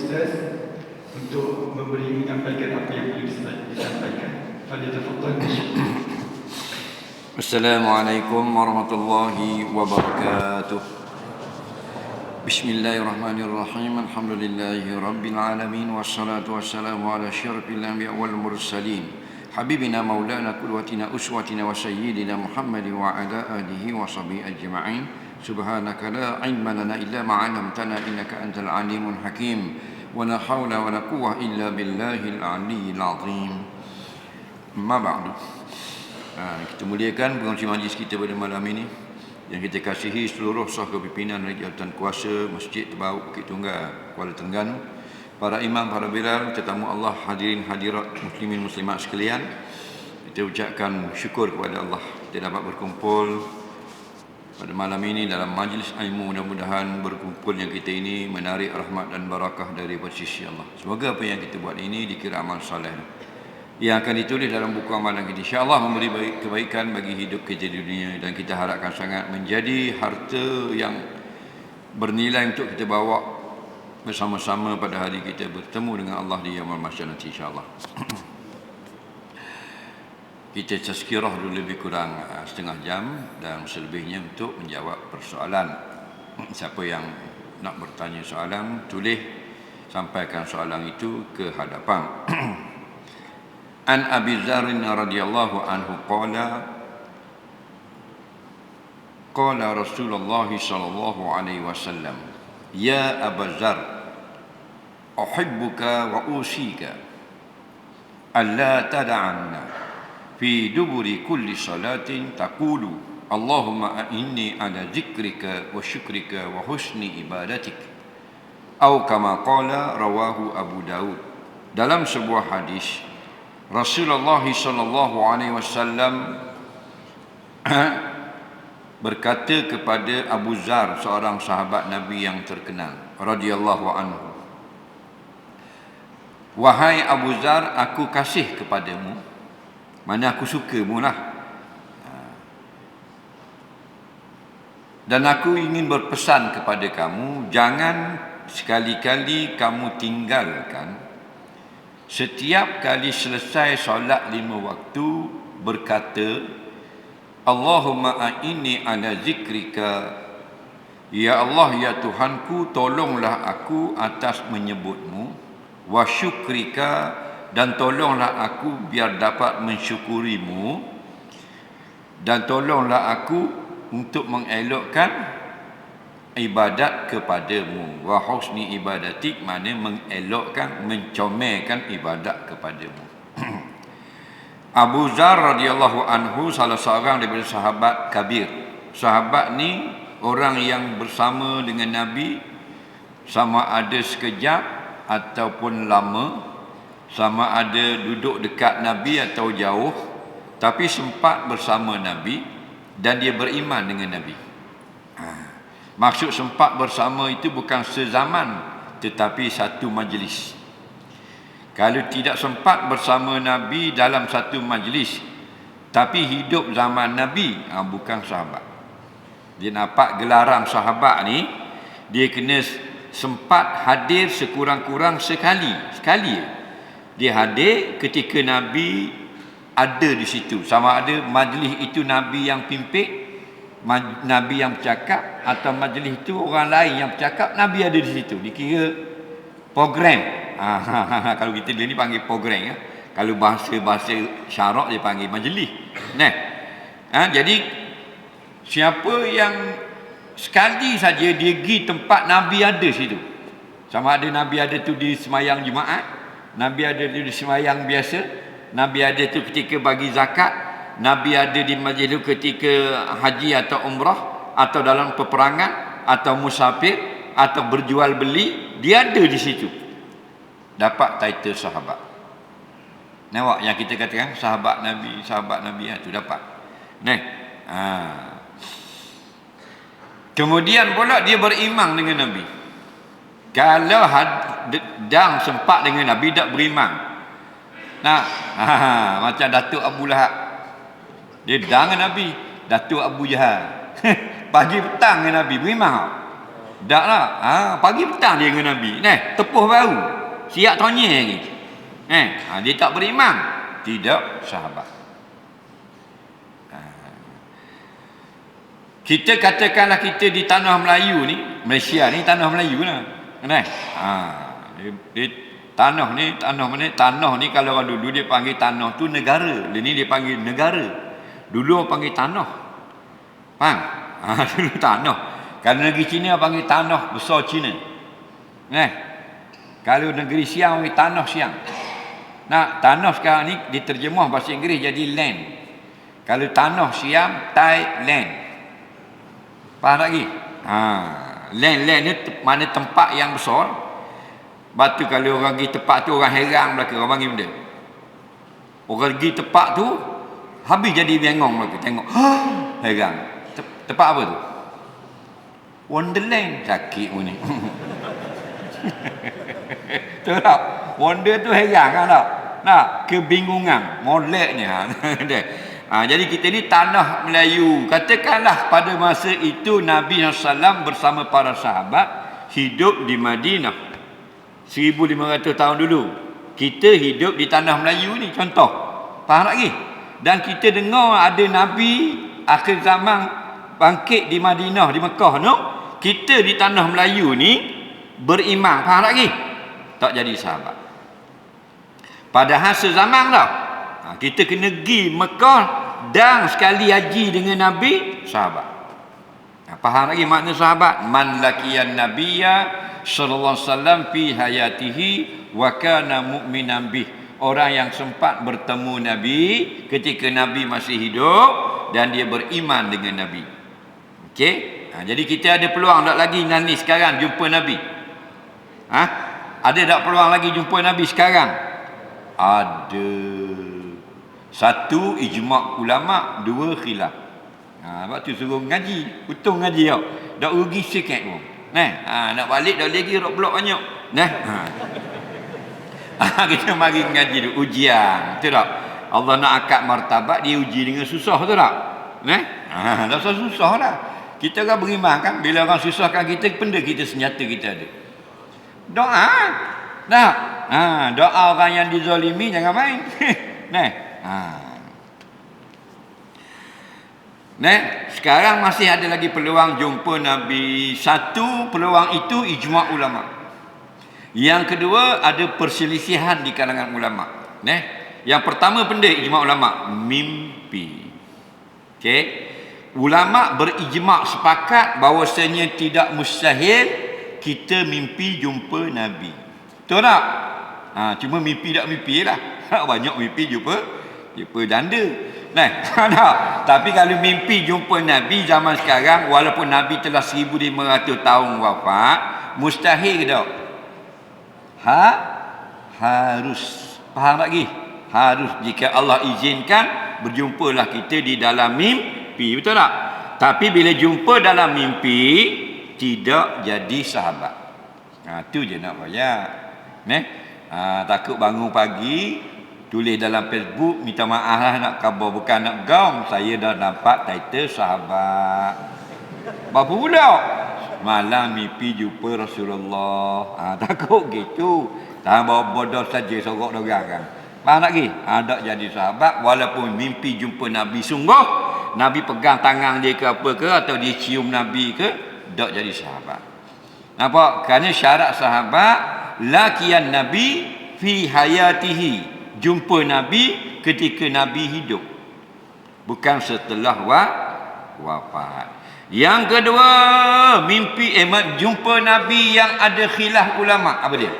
Ustaz untuk menyampaikan apa yang perlu disampaikan. Falyatafaddal. Assalamualaikum warahmatullahi wabarakatuh. Bismillahirrahmanirrahim. Alhamdulillahi rabbil alamin, wassalatu wassalamu ala asyrafil anbiya wal mursalin, habibina maulana qudwatina uswatina wa sayyidina Muhammad wa ala alihi wa sahbihi ajma'in. Subhanaka la ilma lana illa ma 'allamtana innaka antal alimul hakim. Wa la haula wa la quwwata illa billahil aliyyil azim. Amma ba'du. Kita muliakan pengurusi majlis kita pada malam ini, yang kita kasihi seluruh sah kepimpinan Jabatan Kuasa Masjid Terbauk Bukit Tunggal, Kuala Terengganu, para imam, para bilal, tetamu Allah, hadirin hadirat muslimin muslimat sekalian. Kita ucapkan syukur kepada Allah kita dapat berkumpul pada malam ini dalam majlis ilmu. Mudah-mudahan berkumpulnya kita ini menarik rahmat dan barakah dari sisi Allah. Semoga apa yang kita buat ini dikira amal soleh yang akan ditulis dalam buku amalan kita, insya-Allah memberi kebaikan bagi hidup kita di dunia, dan kita harapkan sangat menjadi harta yang bernilai untuk kita bawa bersama-sama pada hari kita bertemu dengan Allah di yaumul mahsyar nanti, insya-Allah. Kita tazkirah dulu lebih kurang setengah jam, dan selebihnya untuk menjawab persoalan. Siapa yang nak bertanya soalan, tulis, sampaikan soalan itu ke hadapan. An Abi Dzar radhiyallahu anhu qala Rasulullah sallallahu alaihi wasallam, ya Abu Dzar, uhibbuka wa usika alla tad'anna fi duburi kulli salatin taqulu Allahumma inni ala zikrika wa syukrika wa husni ibadatik, atau kama qala rawahu Abu Daud. Dalam sebuah hadis, Rasulullah sallallahu alaihi wasallam berkata kepada Abu Dzar, seorang sahabat Nabi yang terkenal radhiyallahu anhu, wahai Abu Dzar, aku kasih kepadamu, mana aku sukamu lah, dan aku ingin berpesan kepada kamu, jangan sekali-kali kamu tinggalkan setiap kali selesai solat 5 waktu berkata, Allahumma a'inni ala zikrika, ya Allah, ya Tuhanku, tolonglah aku atas menyebutmu, wa syukrika, dan tolonglah aku biar dapat mensyukurimu, dan tolonglah aku untuk mengelokkan ibadat kepadamu, wa husni ibadatik, makna mengelokkan, mencomelkan ibadat kepadamu. Abu Dzar radhiyallahu anhu salah seorang daripada sahabat kabir. Sahabat ni orang yang bersama dengan Nabi, sama ada sekejap ataupun lama, sama ada duduk dekat Nabi atau jauh, tapi sempat bersama Nabi dan dia beriman dengan Nabi. Maksud sempat bersama itu bukan sezaman, tetapi satu majlis. Kalau tidak sempat bersama Nabi dalam satu majlis, tapi hidup zaman Nabi, bukan sahabat. Dia nampak gelaran sahabat ni, dia kena sempat hadir sekurang-kurang sekali. Dia hadir ketika Nabi ada di situ. Sama ada majlis itu Nabi yang pimpin, Nabi yang bercakap, atau majlis itu orang lain yang bercakap, Nabi ada di situ. Dikira program. Kalau kita dia ni panggil program, ya. Kalau bahasa syarak dia panggil majlis. Jadi siapa yang sekali saja dia pergi tempat Nabi ada situ, sama ada Nabi ada tu di semayang Jumaat, Nabi ada tu di semayang biasa, Nabi ada tu ketika bagi zakat, Nabi ada di majlis itu ketika haji atau umrah, atau dalam peperangan, atau musafir, atau berjual beli, dia ada di situ. Dapat title sahabat. Nampak yang kita katakan sahabat Nabi itu dapat. Kemudian pula dia beriman dengan Nabi. Kalau sedang sempat dengan Nabi tak beriman. Macam Datuk Abu Lahab. Dia dengan Nabi, Datuk Abu Jahal. Pagi petang dengan Nabi, beriman tak? Tak lah. Pagi petang dia dengan Nabi. Tepuh baru. Siap tonyek lagi. Dia tak beriman. Tidak sahabat. Kita katakanlah kita di tanah Melayu ni, Malaysia ni tanah Melayu lah. Tanah ni kalau orang dulu dia panggil tanah tu negara. Dia ni dia panggil negara. Dulu orang panggil tanah. Faham? Dulu tanah. Kalau negeri Cina panggil tanah besar Cina. Kalau negeri Siam panggil tanah Siam. Tanah sekarang ni diterjemah bahasa Inggeris jadi land. Kalau tanah Siam, Thailand. Faham lagi? Land ni mana tempat yang besar. Batu kalau orang pergi tempat tu orang heran belaka, orang panggil benda. Orang pergi tempat tu habis jadi bengong belaka tengok. Heran. Tempat apa tu? Wonderland. Sakit pun ni. Tahu tak? Wonder tu heran kan tak? Kebingungan, moleknya. Jadi kita ni tanah Melayu. Katakanlah pada masa itu Nabi SAW bersama para sahabat hidup di Madinah 1500 tahun dulu. Kita hidup di tanah Melayu ni, contoh. Faham lagi? Dan kita dengar ada Nabi akhir zaman bangkit di Madinah, di Mekah no? Kita di tanah Melayu ni beriman. Faham lagi? Tak jadi sahabat. Padahal sezaman tau. Kita kena pergi Mekah dan sekali haji dengan Nabi, sahabat. Faham lagi makna sahabat? Man laqiyan nabiyya sallallahu alaihi wasallam fi hayatihi wa kana mu'minan bih. Orang yang sempat bertemu Nabi ketika Nabi masih hidup dan dia beriman dengan Nabi. Okey? Jadi kita ada peluang tak lagi nanti sekarang jumpa Nabi? Ada tak peluang lagi jumpa Nabi sekarang? Ada. Satu, ijma' ulama'. Dua, khilaf. Sebab tu suruh ngaji. Untung ngaji tau. Dah rugi sikit pun. Nak balik dah lagi blok banyak. Kita mari ngaji dulu. Ujian. Betul tak? Allah nak akad martabat, dia uji dengan susah. Betul tak? Tak susah lah. Kita kan beriman kan. Bila orang susahkan kita, benda kita senjata kita ada. Doa. Doa orang yang dizalimi jangan main. Sekarang masih ada lagi peluang jumpa Nabi. Satu, peluang itu ijma' ulama'. Yang kedua, ada perselisihan di kalangan ulama'. Yang pertama benda ijma' ulama', mimpi. Okey. Ulama' berijma' sepakat bahawasanya tidak mustahil kita mimpi jumpa Nabi. Betul tak? Cuma mimpi tak mimpi lah. Banyak mimpi jumpa janda. Tapi kalau mimpi jumpa Nabi zaman sekarang, walaupun Nabi telah 1500 tahun wafat, mustahil ke tak? Harus. Faham lagi? Harus. Jika Allah izinkan, berjumpalah kita di dalam mimpi. Betul tak? Tapi bila jumpa dalam mimpi, tidak jadi sahabat. Tu je nak bayar. Takut bangun pagi, tulis dalam Facebook, minta maaf lah nak khabar, bukan nak gaum. Saya dah dapat title sahabat. Apa pula? Malam mimpi jumpa Rasulullah. Takut gitu. Tahan bawa bodoh saja sorok dorang kan. Faham lagi? Tak jadi sahabat. Walaupun mimpi jumpa Nabi sungguh, Nabi pegang tangan dia ke apa ke, atau dia cium Nabi ke, tak jadi sahabat. Nampak? Kerana syarat sahabat, laqiyan Nabi fi hayatihi. Jumpa Nabi ketika Nabi hidup, bukan setelah wafat. Yang kedua, mimpi jumpa Nabi yang ada khilaf ulama'. Apa dia?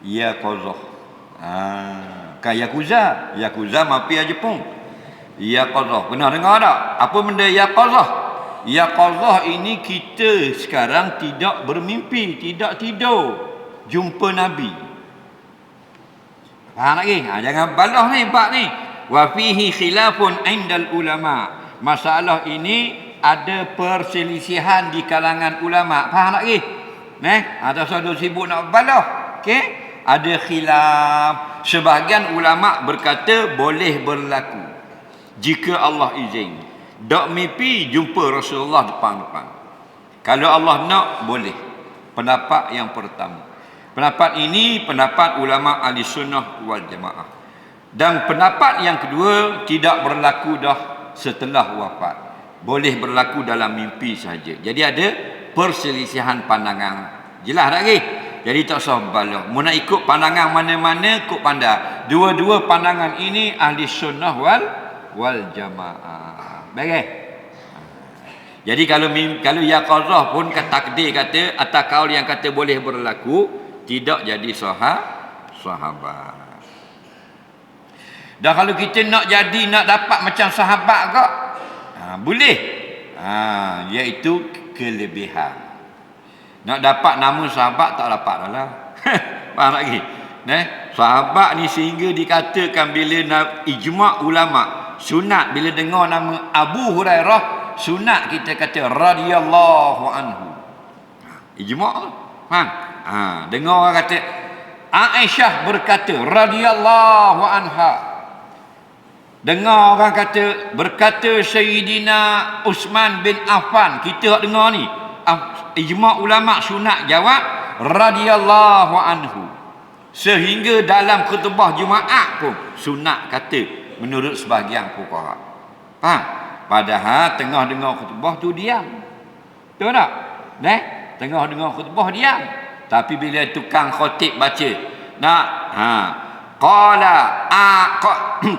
Yaqazah. Kayak Yakuza mafia Jepun. Yaqazah. Pernah dengar tak? Apa benda Yaqazah? Yaqazah ini kita sekarang tidak bermimpi, tidak tidur, jumpa Nabi. Faham lagi? Jangan balah ni bab ni. Wa fihi khilafun indal ulama'. Masalah ini ada perselisihan di kalangan ulama'. Faham lagi? Atau saudara sibuk nak balah. Okey? Ada khilaf. Sebahagian ulama' berkata boleh berlaku jika Allah izin. Dak mimpi jumpa Rasulullah depan-depan. Kalau Allah nak, boleh. Pendapat yang pertama. Pendapat ini pendapat ulama ahli sunnah wal jamaah. Dan pendapat yang kedua tidak berlaku dah setelah wafat. Boleh berlaku dalam mimpi saja. Jadi ada perselisihan pandangan. Jelas tak lagi? Jadi tak usah balah. Mau nak ikut pandangan mana-mana, ikut pandang. Dua-dua pandangan ini ahli sunnah wal jamaah. Baik. Jadi kalau yaqazah pun takdir kata atau kaul yang kata boleh berlaku, tidak jadi sahabat. Dan kalau kita nak dapat macam sahabat kak, boleh. Iaitu kelebihan. Nak dapat nama sahabat tak dapat lah. Faham lagi? Sahabat ni sehingga dikatakan bila ijma' ulama sunat bila dengar nama Abu Hurairah, sunat kita kata radhiyallahu anhu. Ijma' tu. Faham? Dengar orang kata Aisyah berkata radhiyallahu anha. Dengar orang kata berkata Sayyidina Uthman bin Affan. Kita dengar ni ijma' ulama sunat jawab radhiyallahu anhu. Sehingga dalam khutbah Jumaat pun sunat kata menurut sebahagian fuqaha. Faham? Padahal tengah dengar khutbah tu diam. Betul tak? Tengah dengar khutbah diam. Tapi bila tukang khatib baca,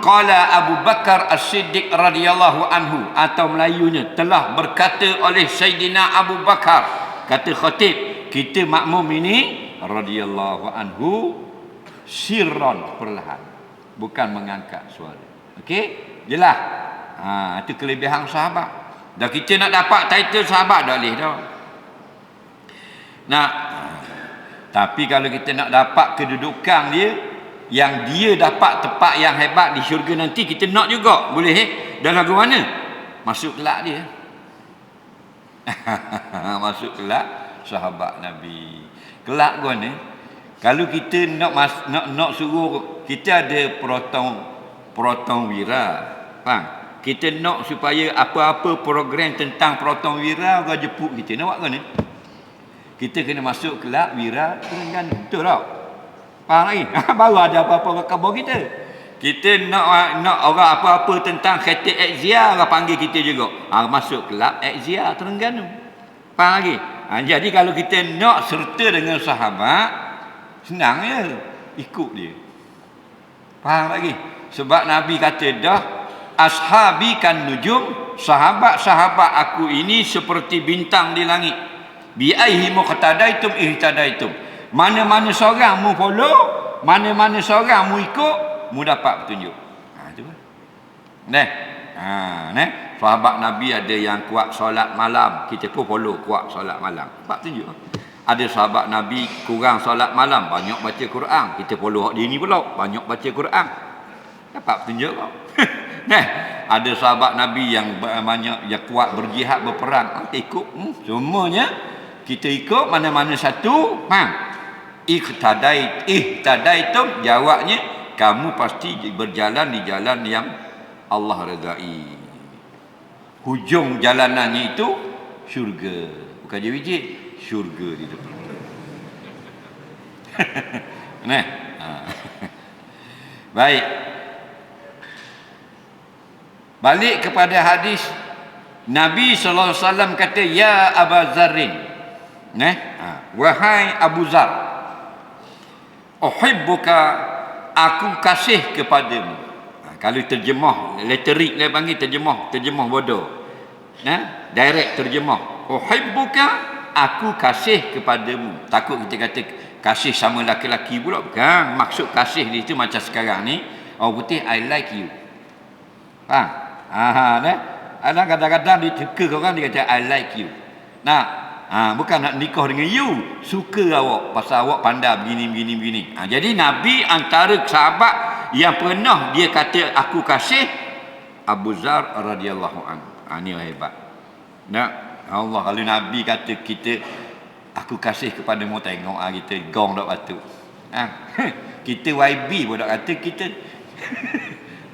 qala Abu Bakar As-Siddiq radhiyallahu anhu, atau Melayunya telah berkata oleh Sayyidina Abu Bakar, kata khatib, kita makmum ini radhiyallahu anhu sirran, perlahan, bukan mengangkat suara. Okey, jelas. Itu kelebihan sahabat. Dan kita nak dapat title sahabat dah boleh dah. Tapi kalau kita nak dapat kedudukan dia, yang dia dapat tempat yang hebat di syurga nanti, kita nak juga. Boleh Dan lagu mana? Masuk kelak dia. Masuk kelak sahabat Nabi. Kelak gua ni, kalau kita nak suruh, kita ada protong wira. Faham? Kita nak supaya apa-apa program tentang protong wira orang jemput kita. Nak buat kan ni? Kita kena masuk kelab wira Terengganu. Betul tak? Faham lagi? Baru ada apa-apa khabar kita. Kita nak orang apa-apa tentang khatir Ekzia, orang panggil kita juga. Masuk kelab Ekzia Terengganu. Faham lagi? Jadi kalau kita nak serta dengan sahabat, senang je. Ikut dia. Faham lagi? Sebab Nabi kata dah, ashabi kan nujum, sahabat-sahabat aku ini seperti bintang di langit. Bi'aihi muqtadaitum ihtadaitum. Mana-mana seorang mu follow, mana-mana seorang mu ikut, mu dapat petunjuk. Itu kan. Sahabat Nabi ada yang kuat solat malam, kita pun follow kuat solat malam. Dapat petunjuk. Ada sahabat Nabi kurang solat malam, banyak baca Quran, kita follow hak dia ni pula, banyak baca Quran. Dapat petunjuk kau. Ada sahabat Nabi yang banyak yang kuat berjihad berperang, kita ikut. Semuanya kita ikut mana-mana satu. Ihtadaitum, jawabnya kamu pasti berjalan di jalan yang Allah redai. Hujung jalanannya itu syurga. Bukan je wujud, syurga di depan. Baik. Balik kepada hadis, Nabi SAW kata, ya Abu Zarrin, wahai Abu Zar, uhibbuka, aku kasih kepadamu. Kalau terjemah letterik dia panggil terjemah bodoh. Direct terjemah, uhibbuka, aku kasih kepadamu. Takut kita kata kasih sama laki-laki pula, bukan. Maksud kasih dia itu macam sekarang ni, orang putih, I like you. Faham? Ada kadang-kadang diteka orang, dia kata I like you. Bukan nak nikah dengan you, suka awak pasal awak pandai begini. Jadi Nabi antara sahabat yang pernah dia kata aku kasih, Abu Zar radhiyallahu anhu. Ini hebat. Allah, kalau Nabi kata kita aku kasih kepadamu, tengok kita gong tak patut. Kita YB pun tak kata kita.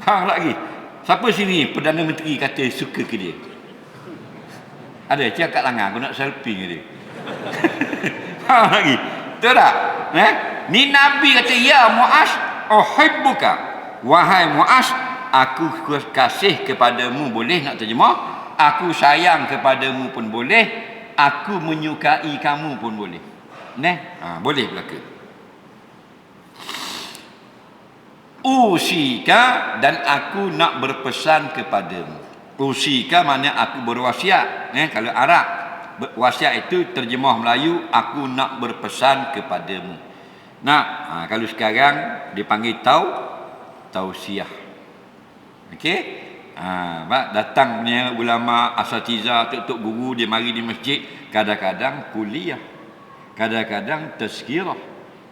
Faham lagi? Siapa sini Perdana Menteri kata suka ke dia? Ada cakap kat tangan aku nak selfie dengan dia. Faham lagi? Betul tak? Ni Nabi kata, ya Muaz, uhibbuka. Wahai Muaz, aku kasih kepadamu, boleh nak terjemah? Aku sayang kepadamu pun boleh, aku menyukai kamu pun boleh. Boleh belaka. Usika, dan aku nak berpesan kepadamu. Usika maknanya aku berwasiat. Kalau Arab, wasiat itu terjemah Melayu, aku nak berpesan kepadamu. Kalau sekarang dipanggil tausiah. Okey? Datangnya ulama asatiza, tok-tok guru, dia mari di masjid, kadang-kadang kuliah, kadang-kadang tazkirah,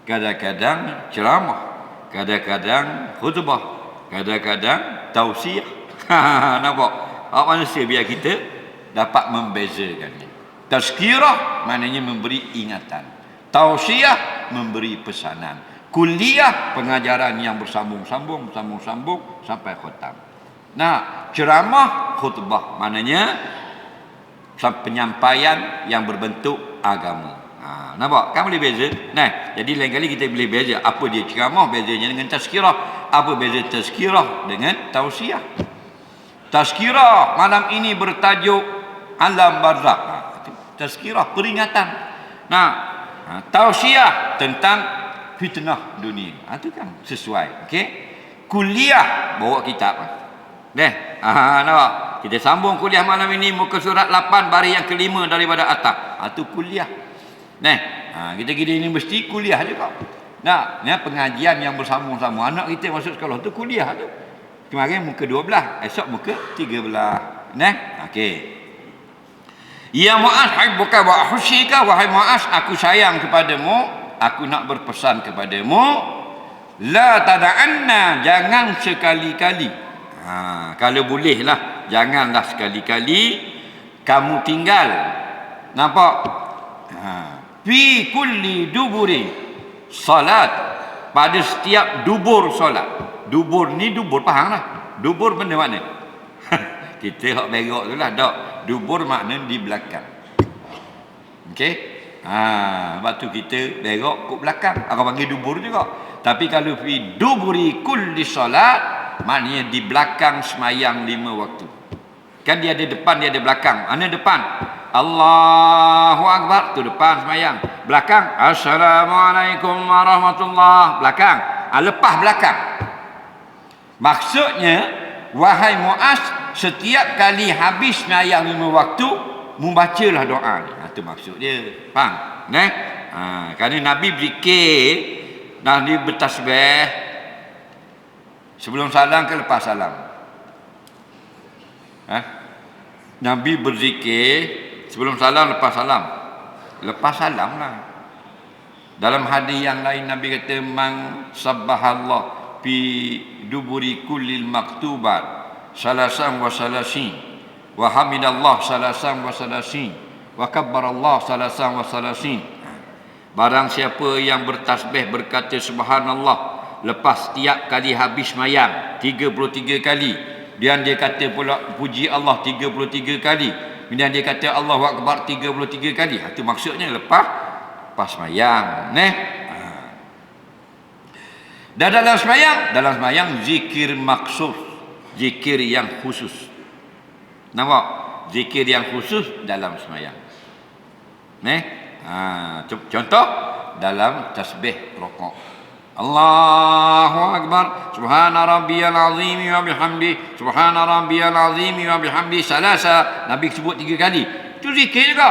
kadang-kadang ceramah, kadang-kadang khutbah, kadang-kadang tausiah. Nampak? Manusia biar kita dapat membezakannya. Tazkirah maknanya memberi ingatan. Tausiah memberi pesanan. Kuliah pengajaran yang bersambung-sambung sampai khatam. Ceramah, khutbah maknanya penyampaian yang berbentuk agama. Nampak? Kan boleh beza? Jadi lain kali kita boleh beza apa dia ceramah, bezanya dengan tazkirah. Apa beza tazkirah dengan tausiah? Tazkirah malam ini bertajuk alam barzakh. Tazkirah peringatan. Tausiah tentang fitnah dunia. Itu kan sesuai. Okey. Kuliah bawa kitab. Nampak? Kita sambung kuliah malam ini muka surat 8 baris yang kelima daripada atas. Itu kuliah. Kita pergi di universiti kuliah juga. Pengajian yang bersambung-sambung. Anak kita masuk sekolah tu kuliah tu. Kemarin muka 12, esok muka 13. Okey. Ya Muaz, hibbuka wa ahushika, wahai Muaz, aku sayang kepadamu, aku nak berpesan kepadamu, la tada'anna, jangan sekali-kali. Kalau bolehlah, janganlah sekali-kali kamu tinggal. Nampak? Fi kulli duburi salat, pada setiap dubur solat. Dubur ni dubur, faham lah. Dubur benda mana? Kita hak berok tu lah. Dubur makna di belakang. Okey? Sebab tu kita berok kat belakang. Aku panggil dubur juga. Tapi kalau fi duburi kulli solat, maknanya di belakang semayang 5 waktu. Kan dia ada depan, dia ada belakang. Mana depan? Allahu Akbar, tu depan semayang. Belakang, Assalamualaikum warahmatullahi. Belakang. Lepas belakang. Maksudnya, wahai Muaz, setiap kali habis semayang 5 waktu, membacalah doa ni. Itu maksud dia. Faham? Kerana Nabi berzikir, Nabi bertasbih sebelum salam ke lepas salam. Nabi berzikir sebelum salam, lepas salam. Lepas salam lah. Dalam hadis yang lain Nabi kata, man sabbahallah fi duburi kullil maktubat salasan wa salasin wa hamidallah salasan wa salasin wa kabbarallah salasan wa salasin. Barang siapa yang bertasbih berkata subhanallah lepas setiap kali habis mayang 33 kali, dan dia kata pula puji Allah 33 kali, kemudian dia kata Allahu Akbar 33 kali. Itu maksudnya lepas mayang. Dan dalam semayang zikir maksud, zikir yang khusus. Nampak? Zikir yang khusus dalam semayang. Contoh dalam tasbih rukuk. Allahu Akbar, subhana rabbiyal azim wa bihamdi, subhana rabbiyal azim wa bihamdi salasa. Nabi sebut 3 kali. Itu zikir juga.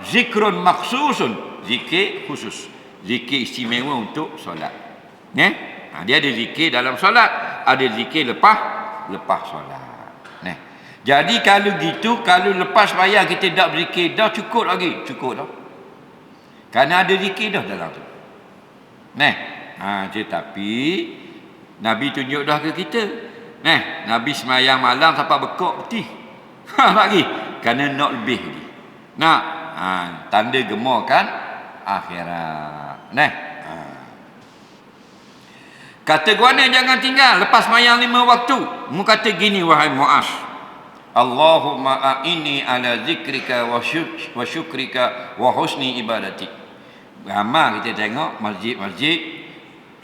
Zikrun maksusun, zikir khusus, zikir istimewa untuk solat. Dia ada zikir dalam solat, ada zikir lepas solat. Jadi kalau gitu, kalau lepas bayar kita tak berzikir, dah cukup lagi, cukup dah. Kerana ada zikir dah dalam tu. Tetapi Nabi tunjuk dah ke kita. Nabi semayang malam sampai bekok putih. Lagi. Kerana nak lebih lagi. Tanda gemakan akhirat. Kata guana jangan tinggal lepas semayang 5 waktu. Mu kata gini, wahai Muaz, Allahumma a'inni ala zikrika wa syukrika wa husni ibadati. Ramai kita tengok masjid-masjid,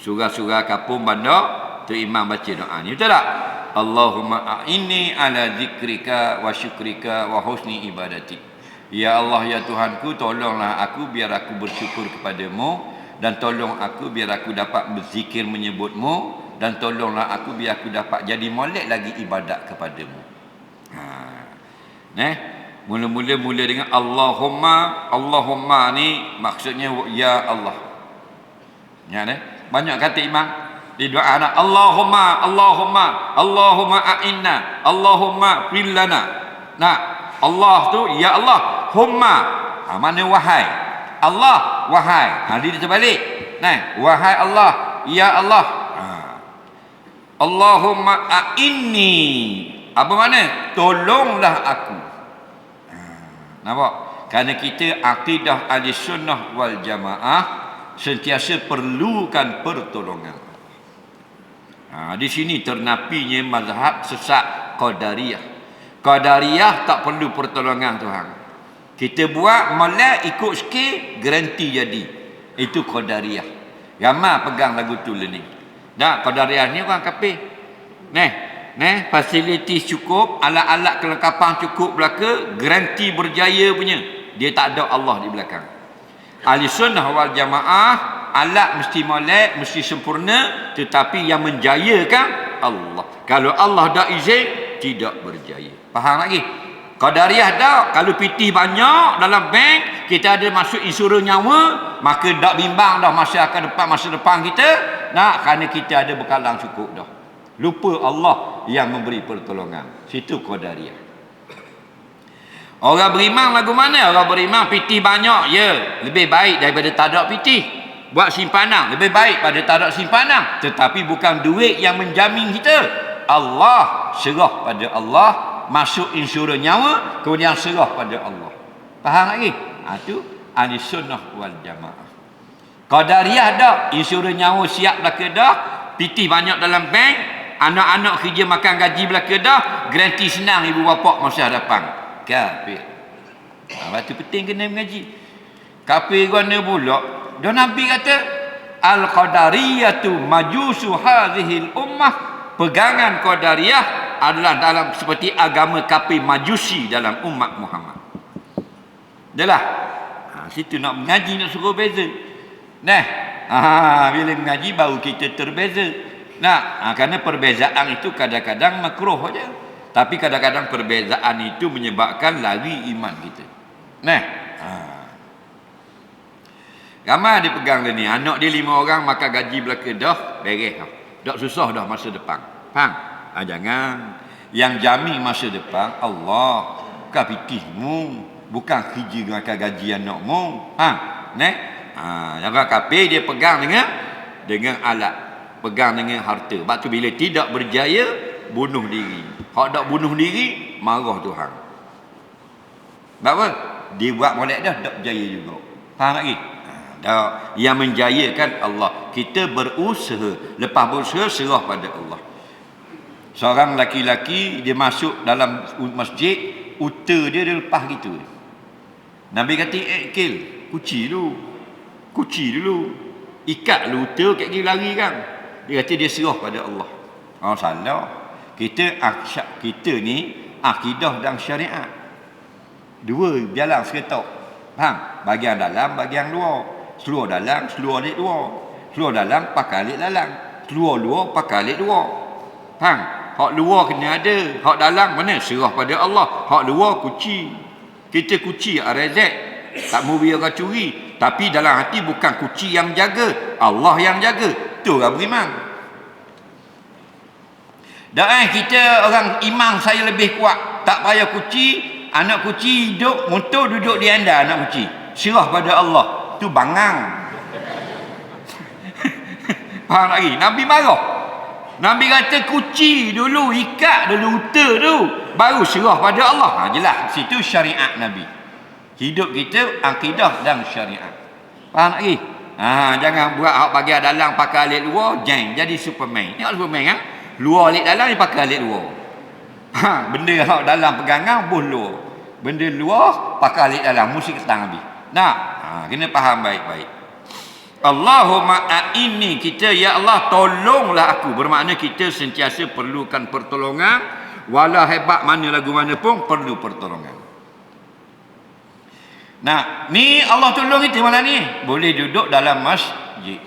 surah-surah kampung bandar, tu imam baca doa ni, betul tak? Allahumma a'inni ala zikrika wa syukrika wa husni ibadati. Ya Allah, ya Tuhanku, tolonglah aku biar aku bersyukur kepadamu, dan tolong aku biar aku dapat berzikir menyebutmu, dan tolonglah aku biar aku dapat jadi molek lagi ibadat kepadamu. Mula dengan Allahumma ni maksudnya ya Allah. Ya, banyak kata imam di doa nak Allahumma a'inna, Allahumma fil lana. Nah, Allah tu ya Allah, humma mana wahai, Allah wahai. Dia terbalik. Wahai Allah, ya Allah. Allahumma a'inni, apa mana? Tolonglah aku. Nampak? Kerana kita akidah Ahlussunnah wal Jamaah sentiasa perlukan pertolongan. Di sini ternapinya mazhab sesat Qadariyah. Qadariyah tak perlu pertolongan Tuhan. Kita buat molek ikut sikit garanti jadi. Itu Qadariyah. Ramai pegang lagu tu ni. Qadariyah ni orang kafir. Fasiliti cukup, alat-alat kelengkapan cukup belaka, garanti berjaya punya. Dia tak ada Allah di belakang. Ahlussunnah wal Jamaah, alat mesti molek, mesti sempurna, tetapi yang menjayakan Allah. Kalau Allah dah izin, tidak berjaya. Faham lagi? Qadariyah dah, kalau pitih banyak dalam bank, kita ada masuk insurans nyawa, maka tak bimbang dah masa depan kita, kerana kita ada bekalan cukup dah. Lupa Allah yang memberi pertolongan. Situ Qadariyah. Orang beriman lagu mana? Orang beriman pitih banyak, ya, lebih baik daripada tak ada pitih. Buat simpanan lebih baik pada tak ada simpanan. Tetapi bukan duit yang menjamin kita. Allah, serah pada Allah, masuk insurans nyawa, kemudian serah pada Allah. Faham lagi? Itu Ahlussunnah wal Jamaah. Qadariyah dah, insurans nyawa siap belaka dah, pitih banyak dalam bank, anak-anak kerja makan gaji belaka dah, garanti senang ibu bapa masa hadapan. Kafir. Lepas tu penting kena mengaji. Kafir guna pula. Dan Nabi kata, Al-Qadariyatu majusu hadhil ummah. Pegangan Qadariyah adalah dalam seperti agama kafir majusi dalam umat Muhammad. Dah. Situ nak mengaji, nak suruh beza. Bila mengaji baru kita terbeza. Kerana perbezaan itu kadang-kadang makruh saja. Tapi kadang-kadang perbezaan itu menyebabkan lari iman kita. Ramai dia pegang dia ni. Anak dia 5 orang makan gaji belaka dah, beres dah. Tak susah dah masa depan. Faham? Jangan. Yang jamin masa depan Allah. Bukan pitihmu, bukan kerja makan gaji anakmu. Jangan kafir dia pegang dengan alat, pegang dengan harta. Sebab tu bila tidak berjaya, bunuh diri. Hak tak bunuh diri, marah Tuhan. Sebab apa? Dia buat molek dah, tak berjaya juga. Faham lagi? Yang menjayakan Allah. Kita berusaha, lepas berusaha serah pada Allah. Seorang laki-laki dia masuk dalam masjid, uta dia lepas gitu. Nabi kata, Kil, kuci dulu, ikat lu uta kat kiri lari kan. Dia kata dia serah pada Allah. Salah. Kita ni akidah dan syariat. Dua biarlah seketok. Faham? Bahagian dalam, bahagian luar. Seluar dalam, seluar alik luar. Seluar dalam pakai alik dalam. Seluar luar pakai alik luar. Faham? Hak luar kena ada, hak dalam mana? Serah pada Allah. Hak luar kuci. Kita kuci RZ. Tak mau biar orang curi. Tapi dalam hati bukan kuci yang jaga, Allah yang jaga. Itu orang beriman. Kita orang iman saya lebih kuat, tak payah kuci. Anak kuci hidup, motor duduk di anda anak kuci. Serah pada Allah. Tu bangang. Faham lagi? Nabi marah. Nabi kata kuci dulu, ikat dulu uta tu, baru serah pada Allah. Jelas situ syariat Nabi. Hidup kita akidah dan syariat. Faham lagi? Jangan buat hak bahagian dalam pakai alik luar, jadi Superman. Tengok Superman kan? Luar alik dalam dia pakai alik luar. Benda hak dalam pegangan buh luar. Benda luar pakai alik dalam mesti ketang habis. Nah, kena faham baik-baik. Allahumma a'inni, kita, ya Allah tolonglah aku. Bermakna kita sentiasa perlukan pertolongan, walau hebat mana lagu mana pun perlu pertolongan. Nah, ni Allah tolong kita malam ni. Boleh duduk dalam masjid.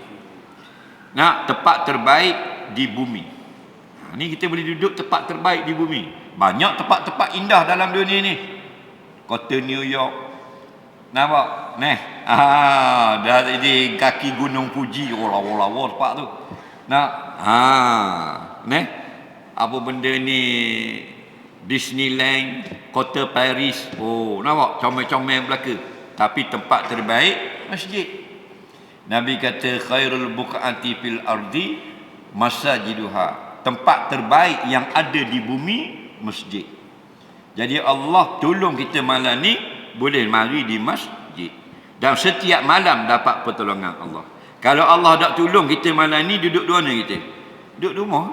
Nah, tempat terbaik di bumi. Ni kita boleh duduk tempat terbaik di bumi. Banyak tempat-tempat indah dalam dunia ni. Kota New York. Nampak? Dah di kaki Gunung Fuji. Olah tempat tu. Apa benda ni? Disneyland, kota Paris. Oh, nampak? Comel-comel belaka. Tapi tempat terbaik masjid. Nabi kata khairul buq'ati fil ardi masajiduha. Tempat terbaik yang ada di bumi masjid. Jadi Allah tolong kita malam ni boleh mari di masjid. Dan setiap malam dapat pertolongan Allah. Kalau Allah tak tolong kita malam ni, duduk di mana kita? Duduk rumah.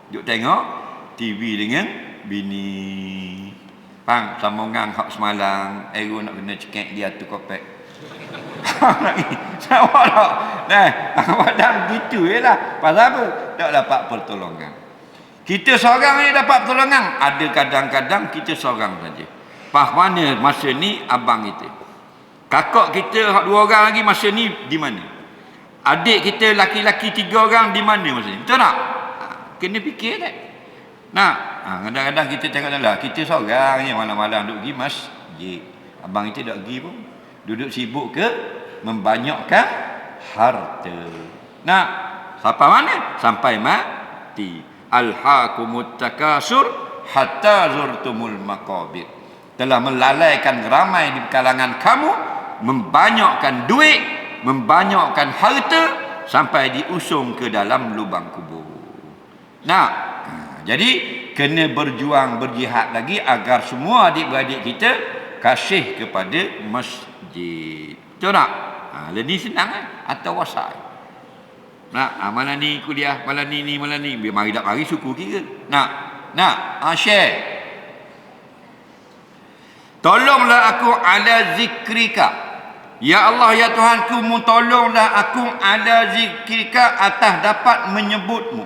Duduk tengok TV dengan bini. Pang sambungan hak semalam, Ero nak kena cekek dia tu kopek. Sama tak? Padahal gitu jelah. Pasal apa? Tak dapat pertolongan. Kita seorang ni dapat pertolongan. Ada kadang-kadang kita seorang saja. Pas mana masa ni abang kita. Kakak kita hak 2 orang lagi masa ni di mana? Adik kita laki-laki 3 orang di mana masa ni? Betul tak? Kena fikir tak? Kadang-kadang kita tengok dalam, kita seorang je malam-malam duduk pergi masjid. Abang kita tak pergi pun. Duduk sibuk ke membanyakkan harta. Sampai mana? Sampai mati. Alhaakumut takasur hatta zurtumul maqabir. Telah melalaikan ramai di kalangan kamu, membanyakkan duit, membanyakkan harta sampai diusung ke dalam lubang kubur. Jadi kena berjuang, berjihad lagi agar semua adik-beradik kita kasih kepada masjid. Betul tak? Ini senang atau wasai. Malam ni kuliah, malam ni malam ni. Biar mari tak mari suku kira. Share. Tolonglah aku ala zikrika. Ya Allah, ya Tuhanku, tolonglah aku ala zikrika, atas dapat menyebutmu.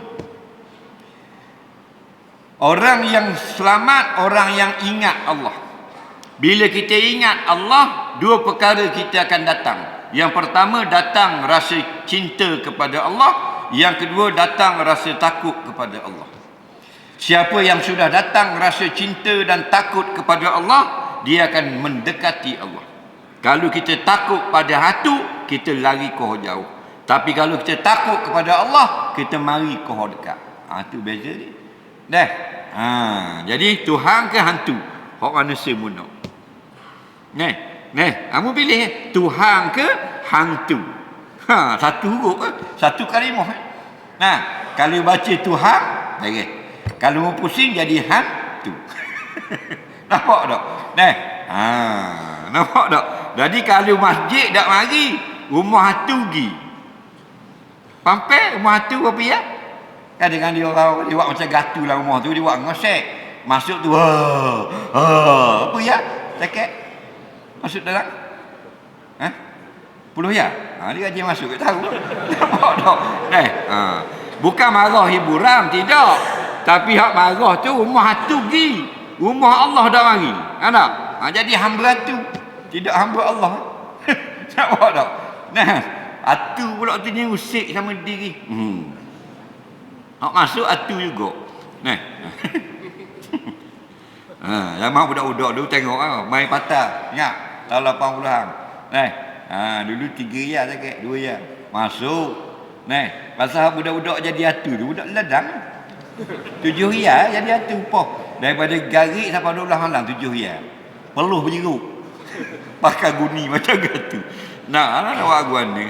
Orang yang selamat, orang yang ingat Allah. Bila kita ingat Allah, 2 perkara kita akan datang. Yang pertama, datang rasa cinta kepada Allah. Yang kedua, datang rasa takut kepada Allah. Siapa yang sudah datang rasa cinta dan takut kepada Allah, dia akan mendekati Allah. Kalau kita takut pada hantu, kita lari koh jauh. Tapi kalau kita takut kepada Allah, kita mari koh dekat. Itu beza dia. Jadi Tuhan ke hantu? Hak mana semuno? Kamu pilih Tuhan ke hantu? Satu huruf, satu kalimah. Kalau baca Tuhan, kalau mau pusing jadi hantu. Nampak tak? Nampak tak? Jadi kalau masjid tak mari, rumah hantu pergi. Pampai rumah hantu apa ya? Kadang-kadang dia orang buat macam gatu lah rumah tu, dia buat ngosek. Masuk tu, apa ya? Cakap masuk dalam 10 ya? Dia aja masuk, tak tahu. Nampak tak? Bukan marah hiburan, tidak. Tapi hak marah tu rumah hantu pergi. Rumah Allah dah mari. Tak? Jadi hamba hantu, tidak hamba Allah. Nampak tak? Hantu pula tu ni usik sama diri. Masuk atu juga. Zaman budak-budak dulu tengok main patah. Ingat tahun 80-an. Dulu 3 ya sakit, 2 ya. Masuk. Pasal budak-budak jadi atu tu budak ledang. 7 ya jadi atu poh. Daripada garik sampai 12 malam 7 ya. Peluh berjeruk. Pakai guni macam gatu. Nak aguan ni.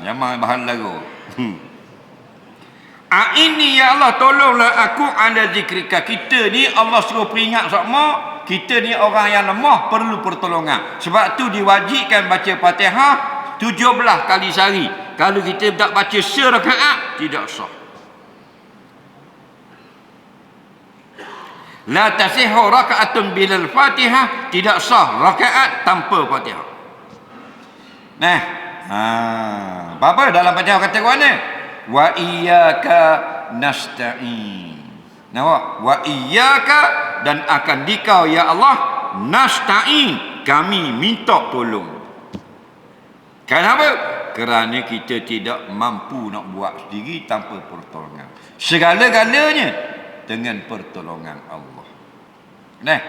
Zaman bahan lagu. Ini ya Allah, tolonglah aku ala zikrika. Kita ni Allah suruh peringat sama. Kita ni orang yang lemah, perlu pertolongan. Sebab tu diwajibkan baca Fatihah 17 kali sehari. Kalau kita tak baca serakaat, tidak sah. La tasihhu raka'atun bilal Fatihah, tidak sah rakaat tanpa Fatihah. Nah, apa dalam Fatihah kata mana? Wa iyyaka nasta'in. Nampak? Wa iyyaka, dan akan dikau ya Allah nasta'in, kami minta tolong. Kenapa? Kerana kita tidak mampu nak buat sendiri tanpa pertolongan. Segala-galanya dengan pertolongan Allah. Nah,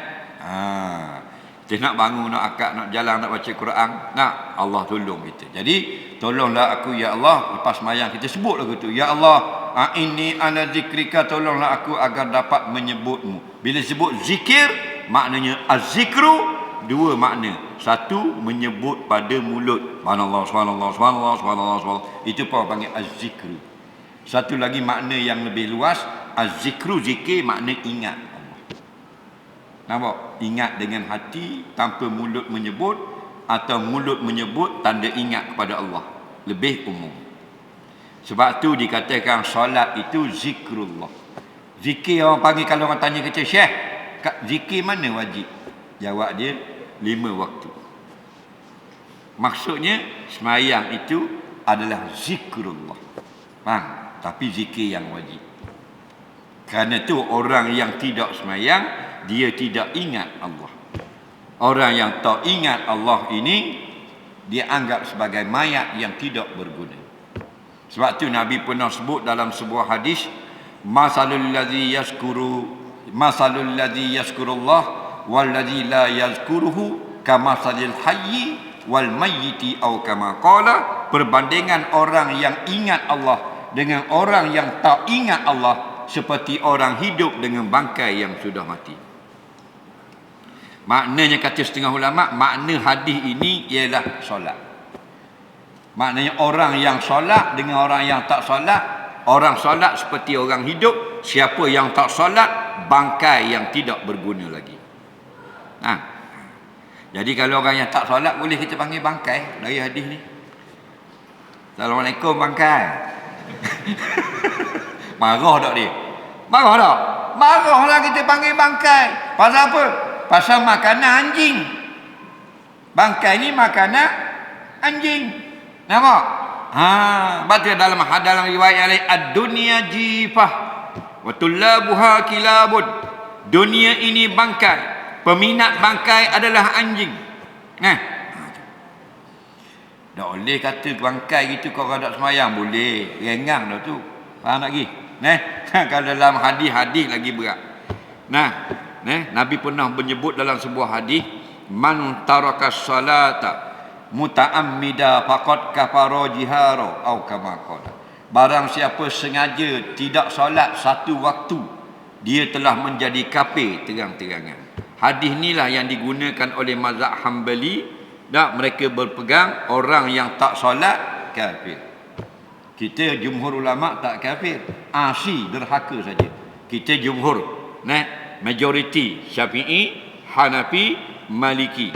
kita nak bangun, nak akad, nak jalan, nak baca Quran, nak Allah tolong kita. Jadi tolonglah aku ya Allah. Lepas sembahyang kita sebut lagu tu, ya Allah, inni ala zikrika, tolonglah aku agar dapat menyebutmu. Bila sebut zikir, maknanya az-zikru dua makna. Satu, menyebut pada mulut, subhanallah, subhanallah, subhanallah, subhanallah, subhanallah. Itu pun panggil az-zikru. Satu lagi makna yang lebih luas, az-zikru, zikir makna ingat Allah. Nampak? Ingat dengan hati tanpa mulut menyebut, atau mulut menyebut tanda ingat kepada Allah. Lebih umum. Sebab tu dikatakan solat itu zikrullah. Zikir orang panggil, kalau orang tanya kita, Syekh, zikir mana wajib? Jawab dia, 5 waktu. Maksudnya sembahyang itu adalah zikrullah. Faham? Tapi zikir yang wajib. Kerana tu orang yang tidak sembahyang, dia tidak ingat Allah. Orang yang tak ingat Allah ini, dia anggap sebagai mayat yang tidak berguna. Sebab tu Nabi pernah sebut dalam sebuah hadis, masalul ladzi yazkurullah wal ladzi la yazkuruhu kamasalil hayyi wal mayyiti atau kama qala, perbandingan orang yang ingat Allah dengan orang yang tak ingat Allah seperti orang hidup dengan bangkai yang sudah mati. Maknanya, kata setengah ulama, makna hadis ini ialah solat. Maknanya orang yang solat dengan orang yang tak solat, orang solat seperti orang hidup, siapa yang tak solat, bangkai yang tidak berguna lagi. Jadi kalau orang yang tak solat, boleh kita panggil bangkai dari hadis ni. Assalamualaikum bangkai. Marah tak dia? Marah tak? Marahlah kita panggil bangkai. Pasal apa? Pasal makanan anjing. Bangkai ni makanan anjing. Nampak? Baca dalam riwayat lain, ad-dunya jifah wa tullabuha kilabun. Dunia ini bangkai, peminat bangkai adalah anjing. Tak boleh kata bangkai gitu kau tak semayang. Boleh, rengang dah tu. Faham tak lagi? Kalau dalam hadis-hadis lagi berat. Nabi pernah menyebut dalam sebuah hadis, man taraka salata muta'ammida faqad kafara jihara atau kama qala. Barang siapa sengaja tidak solat satu waktu, dia telah menjadi kafir terang-terangan. Hadis inilah yang digunakan oleh mazhab Hambali. Mereka berpegang orang yang tak solat kafir. Kita jumhur ulama tak kafir, asi derhaka saja. Kita jumhur, majoriti Syafi'i, Hanafi, Maliki.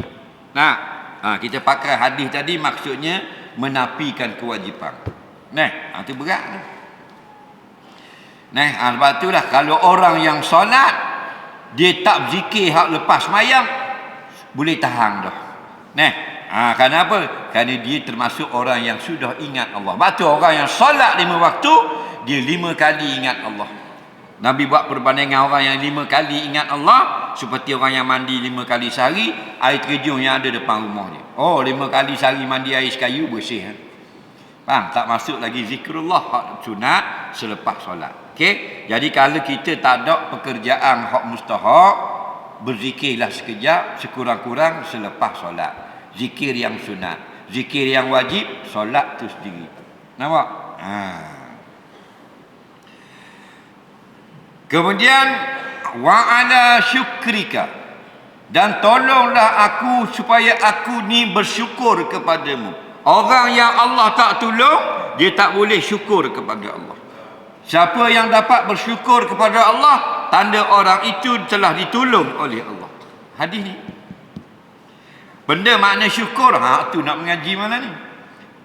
Kita pakai hadis tadi, maksudnya menafikan kewajipan. Itu berat. Sebab itulah kalau orang yang solat, dia tak berzikir hak lepas sembahyang, boleh tahan dah. Kenapa? Kerana dia termasuk orang yang sudah ingat Allah. Sebab orang yang solat 5 waktu, dia 5 kali ingat Allah. Nabi buat perbandingan orang yang 5 kali ingat Allah seperti orang yang mandi 5 kali sehari, air terjun yang ada depan rumah dia. 5 kali sehari mandi air sekayu, bersih. Faham? Tak masuk lagi zikrullah hak sunat selepas solat. Okey? Jadi kalau kita tak ada pekerjaan hak mustahak, berzikirlah sekejap, sekurang-kurang selepas solat. Zikir yang sunat. Zikir yang wajib, solat tu sendiri. Nampak? Kemudian wa ala syukrika, dan tolonglah aku supaya aku ni bersyukur kepadamu. Orang yang Allah tak tolong, dia tak boleh syukur kepada Allah. Siapa yang dapat bersyukur kepada Allah, tanda orang itu telah ditolong oleh Allah. Hadis ni. Benda makna syukur, tu nak mengaji mana ni?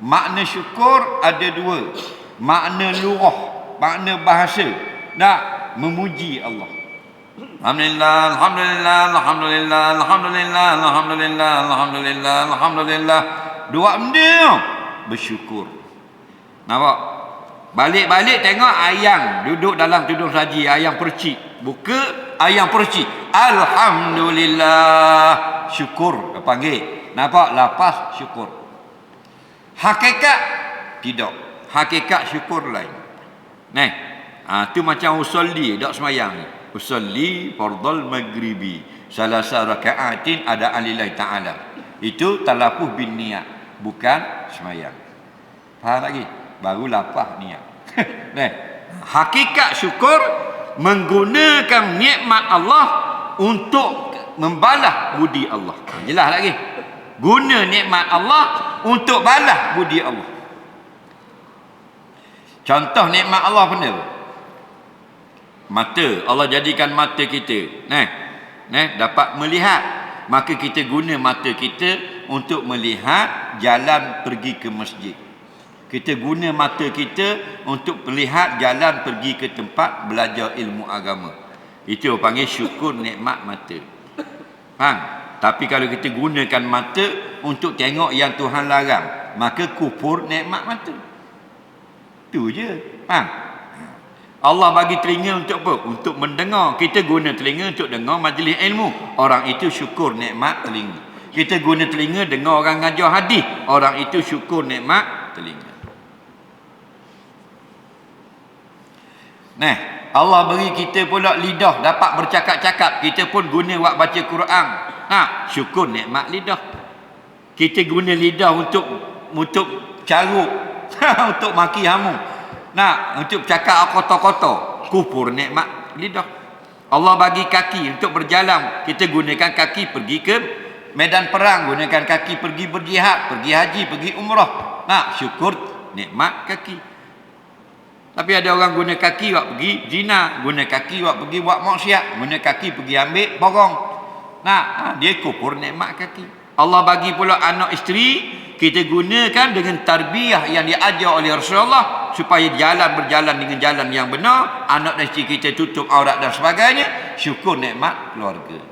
Makna syukur ada 2. Makna lurah, makna bahasa. Nak memuji Allah. Alhamdulillah, alhamdulillah, alhamdulillah, alhamdulillah, alhamdulillah, alhamdulillah, alhamdulillah. Dua benda bersyukur. Nampak? Balik-balik tengok ayang duduk dalam tudung saji, ayang percik. Buka, ayang percik. Alhamdulillah. Syukur. Panggil. Nampak? Lapas syukur. Hakikat tidak. Hakikat syukur lain. Nah, tu macam usolli, dak semayang ni. Usolli fardal maghribi salasa rakaatin ada alillahi ta'ala. Itu talaffuz bin niat, bukan semayang. Faham lagi? Baru lapah niat. Nah, hakikat syukur menggunakan nikmat Allah untuk membalas budi Allah. Jelas lagi. Guna nikmat Allah untuk balas budi Allah. Contoh nikmat Allah benda apa? Mata. Allah jadikan mata kita dapat melihat. Maka kita guna mata kita untuk melihat jalan pergi ke masjid. Kita guna mata kita untuk melihat jalan pergi ke tempat belajar ilmu agama. Itu panggil syukur nikmat mata. Faham? Tapi kalau kita gunakan mata untuk tengok yang Tuhan larang, maka kufur nikmat mata. Itu je. Faham? Allah bagi telinga untuk apa? Untuk mendengar. Kita guna telinga untuk dengar majlis ilmu. Orang itu syukur nikmat telinga. Kita guna telinga dengar orang ngajar hadis. Orang itu syukur nikmat telinga. Nah, Allah beri kita pula lidah dapat bercakap-cakap. Kita pun guna buat baca Quran. Syukur nikmat lidah. Kita guna lidah untuk caruk, untuk maki hamu. Untuk cakap kotor-kotor. Kufur nikmat lidah. Allah bagi kaki untuk berjalan. Kita gunakan kaki pergi ke medan perang, gunakan kaki pergi berjihad, pergi haji, pergi umrah. Syukur nikmat kaki. Tapi ada orang guna kaki buat pergi zina, guna kaki buat pergi buat maksiat, guna kaki pergi ambil borong. Dia kufur nikmat kaki. Allah bagi pula anak isteri, kita gunakan dengan tarbiyah yang diajar oleh Rasulullah supaya berjalan dengan jalan yang benar. Anak dan isteri kita tutup aurat dan sebagainya. Syukur nikmat keluarga.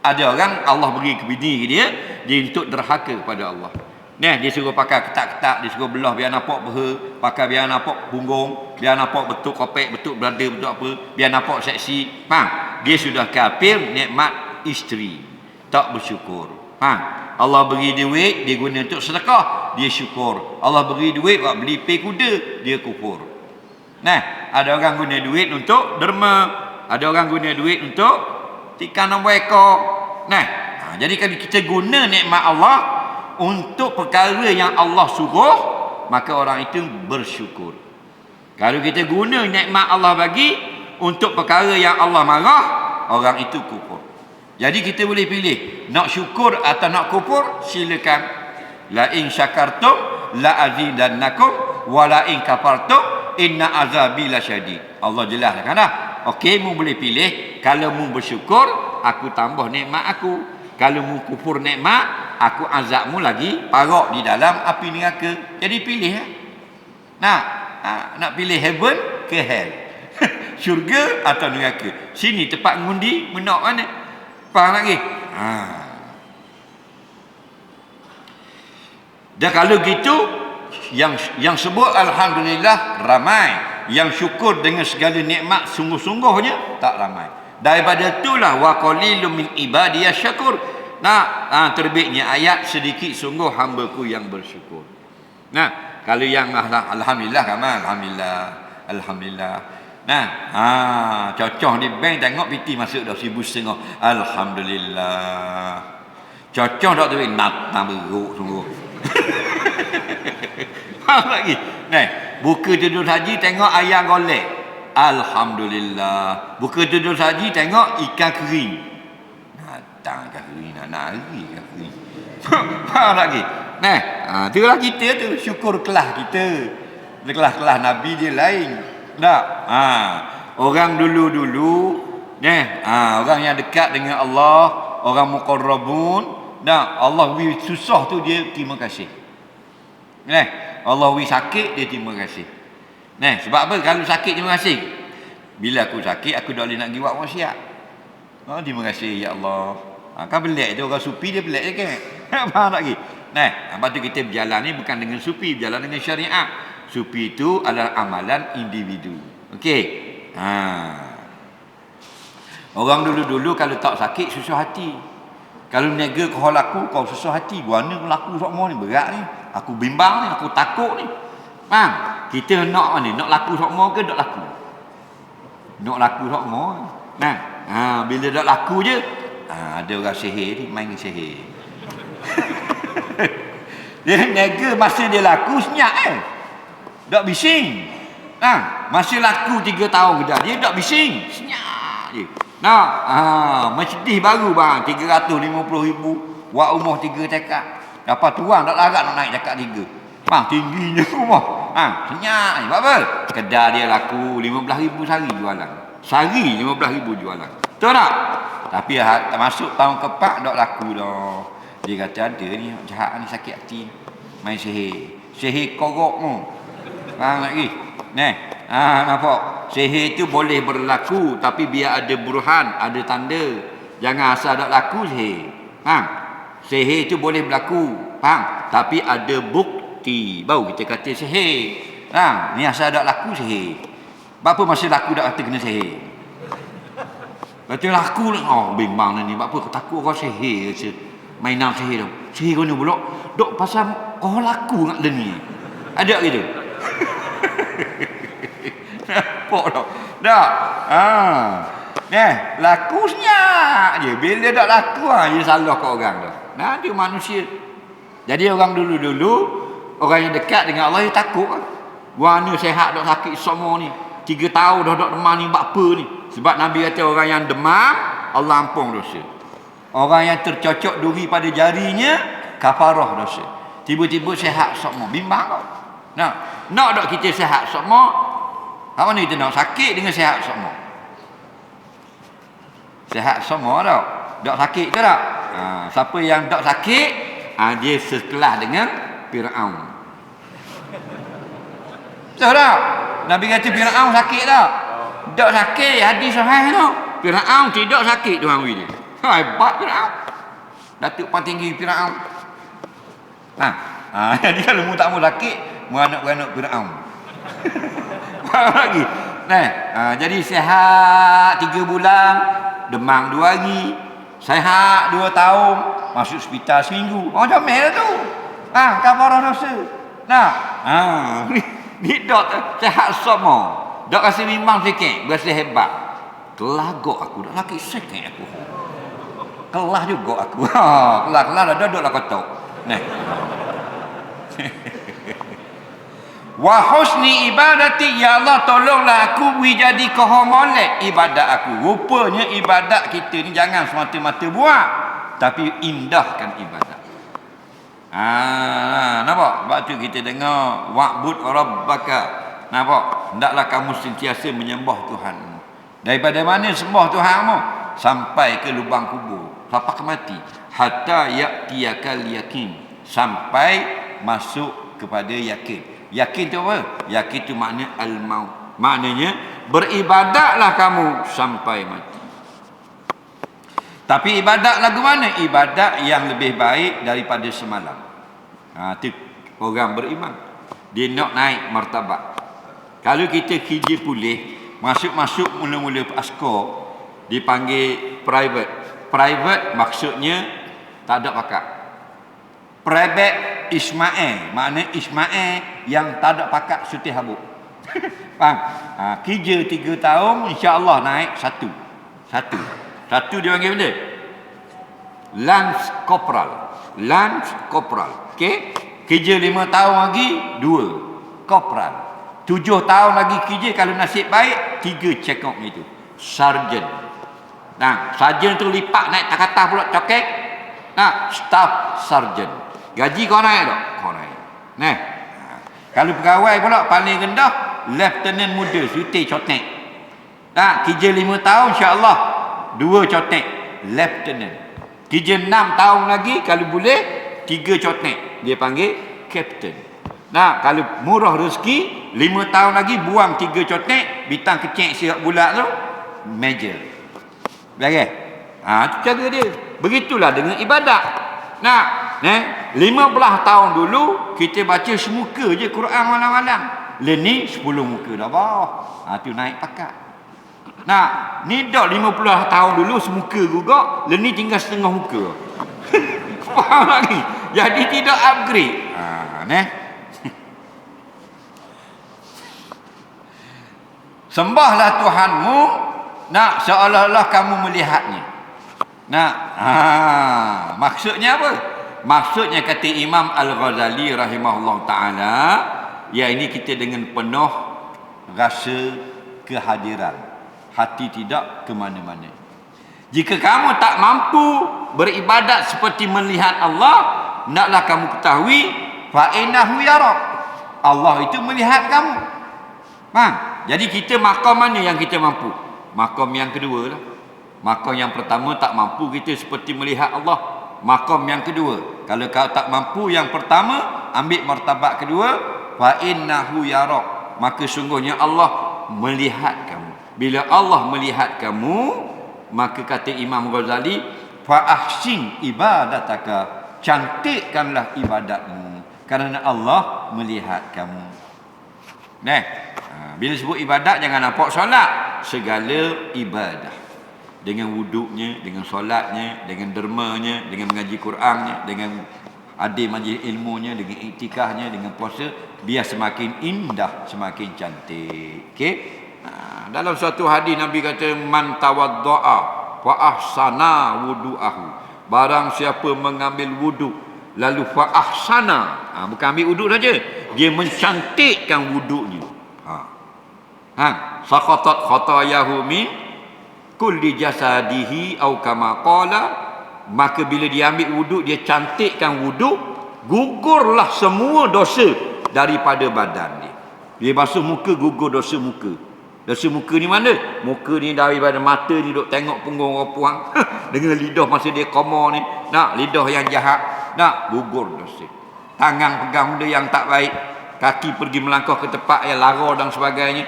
Ada orang Allah beri ke bini dia untuk derhaka kepada Allah. Dia suruh pakai ketak-ketak, dia suruh belah biar nampak beha, pakai biar nampak punggung, biar nampak betul kopek, betul berada, betul apa, biar nampak seksi. Dia sudah kafir nikmat isteri. Tak bersyukur. Allah beri duit, dia guna untuk sedekah, dia syukur. Allah beri duit buat beli pay kuda, dia kufur. Ada orang guna duit untuk derma, ada orang guna duit untuk tikar nombor ekor. Jadi kalau kita guna nikmat Allah untuk perkara yang Allah suruh, maka orang itu bersyukur. Kalau kita guna nikmat Allah bagi untuk perkara yang Allah marah, orang itu kufur. Jadi kita boleh pilih nak syukur atau nak kufur, silakan. La in syakartum la azidannakum wa la in kafartum inna azabi lasyadid. Allah jelaskan dah. Okey, mu boleh pilih. Kalau mu bersyukur, aku tambah nikmat aku. Kalau mu kufur nikmat, aku azabmu lagi parok di dalam api neraka. Jadi pilih. Nak pilih heaven ke hell? Syurga atau neraka? Sini tempat ngundi, menak mana? Faham lagi? Dan kalau gitu, yang sebut alhamdulillah ramai, yang syukur dengan segala nikmat sungguh-sungguhnya tak ramai. Daripada itulah wa qalilum min ibadiyas syakur. Terbitnya ayat sedikit sungguh hamba-Ku yang bersyukur. Kalau yang alhamdulillah ramai, alhamdulillah. Cocok di bank tengok PT masuk dah 1,500. Alhamdulillah. Cocok tak duit nak beruk sungguh. Faham lagi? Buka tidur haji tengok ayam golek. Alhamdulillah. Buka tidur haji tengok ikan kering. Datang ikan kering, nak nari ikan kering. Faham lagi? Itulah kita tu, syukur kelas kita. Kelas-kelas Nabi dia lain. Orang dulu-dulu orang yang dekat dengan Allah, orang muqarrabun, Allah beri susah tu dia terima kasih. Allah beri sakit dia terima kasih. Sebab apa? Kalau sakit terima kasih. Bila aku sakit, aku tak boleh nak pergi buat maksiat. Oh, terima kasih ya Allah. Kan pelik tu orang sufi dia pelik je kan. Faham tak lagi? Nah, lepas tu kita berjalan ni bukan dengan sufi, berjalan dengan syariat. Sufi itu adalah amalan individu. Okey. Orang dulu-dulu kalau tak sakit susah hati. Kalau niaga kau laku kau susah hati. Guana laku semua ni berat ni. Aku bimbang ni, aku takut ni. Faham? Kita nak mana? Nak laku semua ke tak laku? Nak laku semua. Nah, bila dah laku je, ada orang sihir ni main sihir. Dia niaga masa dia laku senyap tak bising. Masa laku 3 tahun kedai dia tak bising, senyap je. Masjid baru bang 350,000, buat rumah 3 cakap. Dapat tuang tak larat nak naik cakap 3. Bang tingginya rumah. Senyap je. Buat apa? Kedai dia laku 15,000 sehari jualan. Sehari 15,000 jualan. Betul tak? Tapi masuk tahun keempat tak laku dah. Dia kata ada ni jahat ni sakit hati. Main sihir. Sihir korok tu. Faham lagi? Nampak? Sihir tu boleh berlaku tapi biar ada burhan, ada tanda. Jangan asal tak laku sihir. Faham? Sihir tu boleh berlaku. Faham? Tapi ada bukti. Baru kita kata sihir. Faham? Ni asal tak laku sihir. Apa masa laku tak kata kena sihir? Kata laku lah. Bimbang ni. Apa aku takut orang sihir je. Mainan sihir tu. Sihir kau ni pula. Dok pasal kau laku nak ni. Ada gitu. Nampak tak? Tak? Laku senyap je. Bila tak laku dia salah kat orang tu. Dia manusia. Jadi orang dulu-dulu, orang yang dekat dengan Allah dia takut kan. Warna sehat tak sakit semua ni. 3 tahun dah tak demam ni buat apa ni. Sebab Nabi kata orang yang demam Allah ampun dosa. Orang yang tercocok duri pada jarinya kafarah dosa. Tiba-tiba sihat semua. Bimbang kau. Nak tak kita sihat semua? Apa ni kita nak sakit dengan sihat semua? Sihat semua tak? Tak sakit ke tak? Siapa yang tak sakit, dia sekelas dengan Fir'aun. Betul tak? Nabi kata Fir'aun sakit tak? Tak sakit, hadis sahih tu. Fir'aun tidak sakit tuan dia. Hebat Fir'aun. Datuk paling tinggi Fir'aun. Jadi kalau mu tak mau sakit, mu anak-anak Fir'aun. Faham lagi? Jadi sihat 3 bulan, demam 2 hari, sihat 2 tahun, masuk hospital seminggu. Macam mana tu? Kafarah dosa. Ni dok sihat semua. Dok kasi bimbang sikit, berasa hebat. Kelah gok aku, dak laki sikit aku. Kelah juga aku. Kelah dah duduk lah kotak. Wa husni ibadati, ya Allah tolonglah aku jadi kau molek ibadat aku. Rupanya ibadat kita ni jangan semata-mata buat, tapi indahkan ibadat. Nampak? Sebab tu kita dengar wa'bud rabbaka. Nampak? Hendaklah kamu sentiasa menyembah Tuhan. Daripada mana sembah Tuhanmu? Sampai ke lubang kubur, sampai ke mati. Hatta ya'tiyakal yakin, sampai masuk kepada yakin. Yakin tu apa? Yakin tu makna al-maut. Maknanya beribadatlah kamu sampai mati. Tapi ibadat lagu mana? Ibadat yang lebih baik daripada semalam. Itu orang beriman. Dia nak naik martabat. Kalau kita kerja pulih, masuk-masuk mula-mula askar, dipanggil private. Private maksudnya tak ada pakat. Private Ismail, makna Ismail yang tak ada pakat sutih habuk. Faham? Kerja 3 tahun, insya-Allah naik 1. Satu dia panggil benda Lance Corporal. Okey? Kerja 5 tahun lagi 2 Corporal. 7 tahun lagi kerja, kalau nasib baik 3 check out itu Sergeant. Sergeant tu lipat naik tak atas pula cokek. Staff Sergeant. Gaji kau naik tak? Kau naik. Kalau pegawai pula paling rendah Lieutenant muda sutih cotek. Kerja 5 tahun insya-Allah 2 cotek Lieutenant. Kerja 6 tahun lagi kalau boleh 3 cotek, dia panggil Captain. Kalau murah rezeki 5 tahun lagi buang 3 cotek, bintang kecil siap bulat tu Major. Baik. Itu cara dia. Begitulah dengan ibadat. Nah, 15 tahun dulu kita baca semuka je Quran malam-malam. Ni 10 muka dah bawah. Tu naik pakat. Nah, ni dah 50 tahun dulu semuka juga, ni tinggal setengah muka. Faham lagi? Jadi tidak upgrade. Sembahlah Tuhanmu, nak seolah-olah kamu melihatnya. Maksudnya apa? Maksudnya kata Imam Al-Ghazali rahimahullah ta'ala, ya ini kita dengan penuh rasa kehadiran, hati tidak ke mana-mana. Jika kamu tak mampu beribadat seperti melihat Allah, naklah kamu ketahui fa innahu yarak, Allah itu melihat kamu. Jadi kita makam mana yang kita mampu? Makam yang kedua lah. Makam yang pertama tak mampu kita seperti melihat Allah. Makam yang kedua, kalau kau tak mampu yang pertama, ambil martabat kedua, fa innahu yarak, maka sungguhnya Allah melihat kamu. Bila Allah melihat kamu, maka kata Imam Ghazali, fa ahsin ibadataka, cantikkanlah ibadatmu kerana Allah melihat kamu. Bila sebut ibadat, jangan nampak solat, segala ibadah, dengan wuduknya, dengan solatnya, dengan dermanya, dengan mengaji Qurannya, dengan adil majlis ilmunya, dengan iktikahnya, dengan puasa, biar semakin indah, semakin cantik. Dalam suatu hadis Nabi kata, man tawadda'a fa ahsana wudu'ahu, barang siapa mengambil wuduk lalu fa ahsana, bukan ambil wuduk saja, dia mencantikkan wuduknya, saqatat khatayahu min kulli jasadihi au kama qala, maka bila dia ambil wuduk, dia cantikkan wuduk, gugurlah semua dosa daripada badan dia. Dia basuh muka, gugur dosa muka. Dosa muka ni mana? Muka ni daripada mata ni duk tengok punggung orang puang dengan lidah masa dia koma ni, lidah yang jahat, gugur dosa. Tangan pegang benda yang tak baik, kaki pergi melangkah ke tempat yang lara dan sebagainya,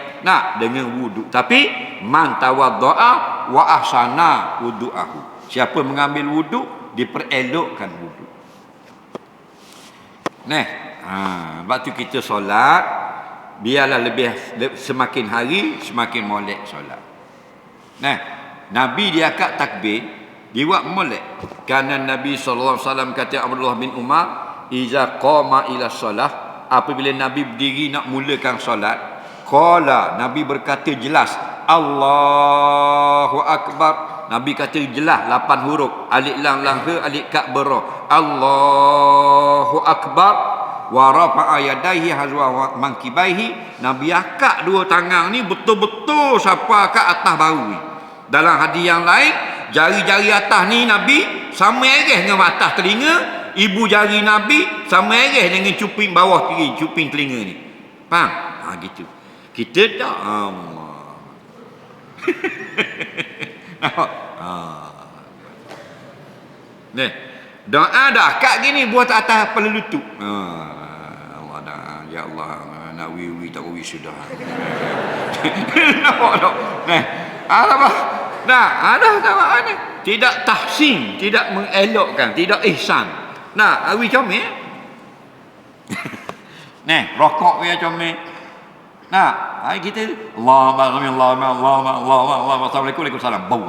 dengan wuduk. Tapi man tawadda'a wa ahsana wudu'ahu, siapa mengambil wuduk, diperelokkan wuduk. Sebab tu kita solat, biarlah semakin hari semakin molek solat. Nabi dia akad takbir, dia buat molek. Kerana Nabi SAW kata Abdullah bin Umar, iza qama ila solah, apabila Nabi berdiri nak mulakan solat, qala, Nabi berkata jelas, Allahu Akbar. Nabi kata jelas 8 huruf, alif lam lam ha, alif ka bara, Allahu Akbar. Wa rafa'a yadayhi hazwa mankibaihi, Nabi akak dua tangan ni betul-betul sampai ke atas bahu ni. Dalam hadis yang lain, jari-jari atas ni Nabi sama ereh dengan atas telinga, ibu jari Nabi sama ereh dengan cuping bawah kiri, cuping telinga ni. Faham? Gitu. Kita tak doa dah akak gini buat atas kepala lutut. Allah dah, ya Allah, nak wiwi tak wiwi sudah. Ada sama ni. Tidak tahsin, tidak mengelokkan, tidak ihsan. Awi comel. Rokok dia comel. Kita Assalamualaikum salam. Bau.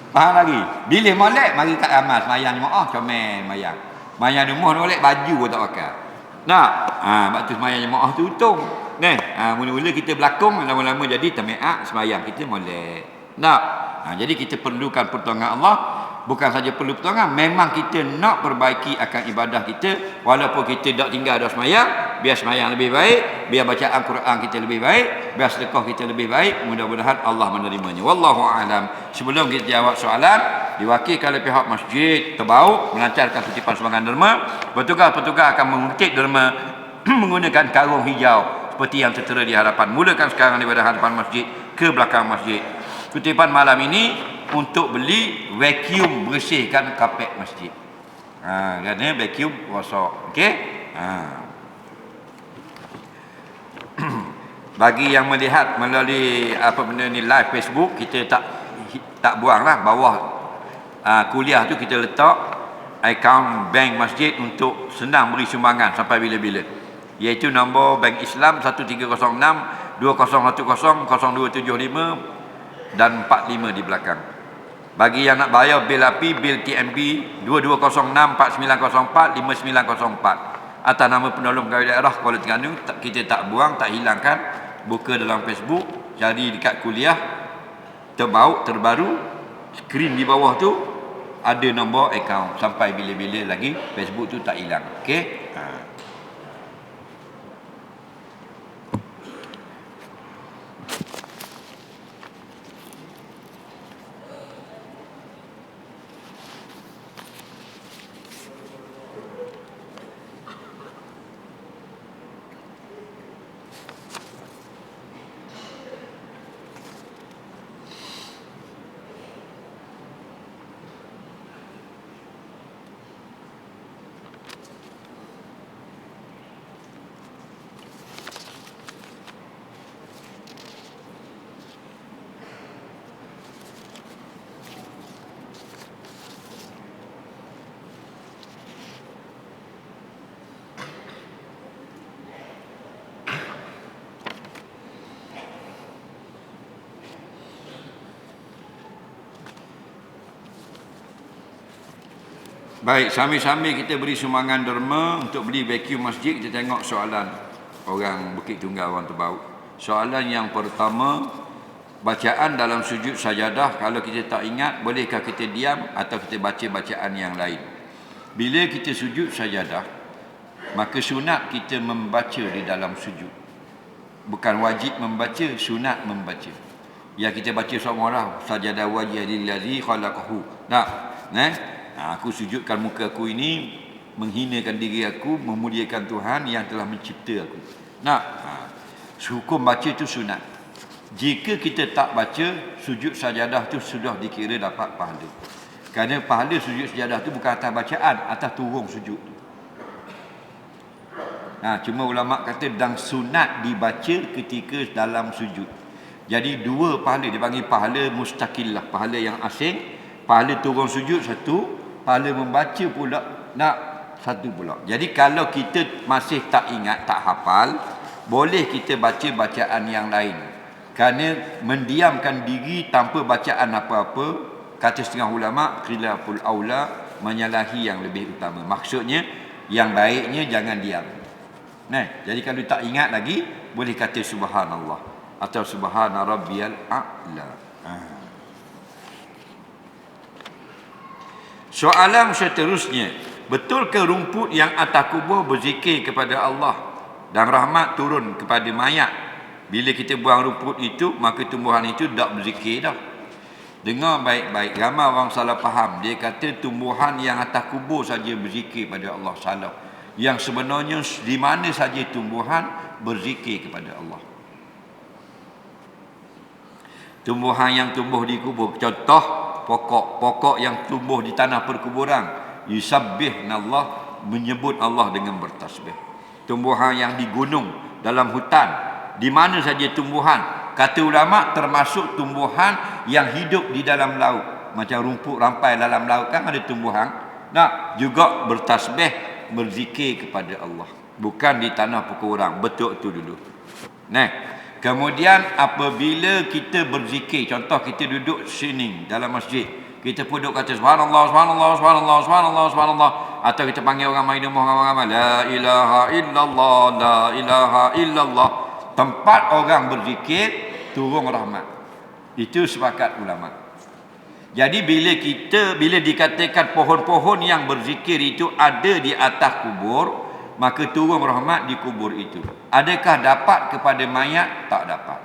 Faham lagi? Bila molek mari kat amal sembahyang jemaah comel sembahyang. Sembahyang rumah molek baju pun tak pakai. Sebab tu sembahyang jemaah tu untung. Mula-mula kita berlakon, lama-lama jadi tabiat sembahyang kita molek. Jadi kita perlukan pertolongan Allah. Bukan saja perlu pertolongan, memang kita nak perbaiki akan ibadah kita. Walaupun kita tak tinggal dah sembahyang, biar sembahyang lebih baik, biar bacaan Quran kita lebih baik, biar sedekah kita lebih baik. Mudah-mudahan Allah menerimanya. Wallahu a'lam. Sebelum kita jawab soalan, diwakilkan oleh pihak masjid Terbau melancarkan kutipan sumbangan derma. Petugas-petugas akan mengutip derma menggunakan karung hijau seperti yang tertera di hadapan. Mulakan sekarang daripada hadapan masjid ke belakang masjid. Kutipan malam ini untuk beli vacuum bersihkan kapet masjid. Kerana vacuum rosak. Okey? Bagi yang melihat melalui apa benda ni live Facebook, kita tak buanglah bawah kuliah tu kita letak akaun bank masjid untuk senang beri sumbangan sampai bila-bila. Iaitu nombor bank Islam 1306 2010 0275 dan 45 di belakang. Bagi yang nak bayar bil api, bil TMB 2206 4904 5904 atas nama penolong pegawai daerah Kuala Terengganu, kita tak buang, tak hilangkan. Buka dalam Facebook, cari dekat kuliah terbaru, skrin di bawah tu ada nombor akaun sampai bila-bila lagi Facebook tu tak hilang. Okey. Baik, sambil-sambil kita beri sumbangan derma untuk beli vacuum masjid, kita tengok soalan orang Bukit Tunggal, orang Terbau. Soalan yang pertama, bacaan dalam sujud sajadah, kalau kita tak ingat, bolehkah kita diam atau kita baca bacaan yang lain? Bila kita sujud sajadah, maka sunat kita membaca di dalam sujud. Bukan wajib membaca, sunat membaca. Ya, kita baca semua sajadah wajah lillazi khalaqahu. Aku sujudkan muka aku ini menghinakan diri aku, memuliakan Tuhan yang telah mencipta aku. Hukum baca itu sunat. Jika kita tak baca, sujud sajadah tu sudah dikira dapat pahala. Kerana pahala sujud sajadah tu bukan atas bacaan, atas turun sujud tu. Cuma ulama kata dan sunat dibaca ketika dalam sujud. Jadi dua pahala, dipanggil pahala mustaqillah, pahala yang asing. Pahala turun sujud satu, pahala membaca pula satu pula. Jadi kalau kita masih tak ingat, tak hafal, boleh kita baca bacaan yang lain. Kerana mendiamkan diri tanpa bacaan apa-apa, kata setengah ulama, khilaful aula, menyalahi yang lebih utama. Maksudnya yang baiknya jangan diam. Jadi kalau tak ingat lagi, boleh kata subhanallah atau subhana rabbiyal a'la. Soalan seterusnya, betul ke rumput yang atas kubur berzikir kepada Allah dan rahmat turun kepada mayat? Bila kita buang rumput itu, maka tumbuhan itu tak berzikir dah. Dengar baik-baik, ramai orang salah faham. Dia kata tumbuhan yang atas kubur saja berzikir kepada Allah. Salah. Yang sebenarnya di mana saja tumbuhan berzikir kepada Allah. Tumbuhan yang tumbuh di kubur, contoh pokok yang tumbuh di tanah perkuburan, yusabbihnallah, menyebut Allah dengan bertasbih. Tumbuhan yang di gunung, dalam hutan, di mana saja tumbuhan, kata ulama termasuk tumbuhan yang hidup di dalam laut. Macam rumput rampai dalam laut kan ada tumbuhan, juga bertasbih, berzikir kepada Allah. Bukan di tanah perkuburan, betul tu dulu. Kemudian apabila kita berzikir, contoh kita duduk sini dalam masjid, kita pun duduk kata subhanallah, subhanallah, subhanallah, subhanallah, subhanallah, atau kita panggil orang main rumah, orang la ilaha illallah, la ilaha illallah. Tempat orang berzikir turun rahmat. Itu sepakat ulama. Jadi bila dikatakan pohon-pohon yang berzikir itu ada di atas kubur, maka turun rahmat di kubur itu. Adakah dapat kepada mayat? Tak dapat.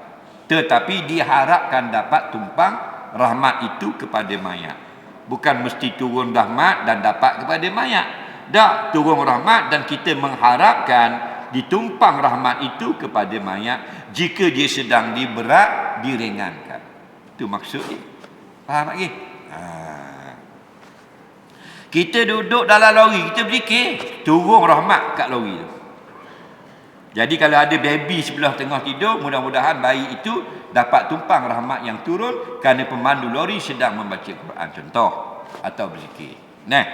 Tetapi diharapkan dapat tumpang rahmat itu kepada mayat. Bukan mesti turun rahmat dan dapat kepada mayat. Tak, turun rahmat dan kita mengharapkan ditumpang rahmat itu kepada mayat. Jika dia sedang diberat, diringankan. Itu maksudnya. Faham lagi? Kita duduk dalam lori, kita berzikir, turun rahmat kat lori tu. Jadi kalau ada baby sebelah tengah tidur, mudah-mudahan bayi itu dapat tumpang rahmat yang turun kerana pemandu lori sedang membaca Quran. Contoh. atau berzikir. Nah.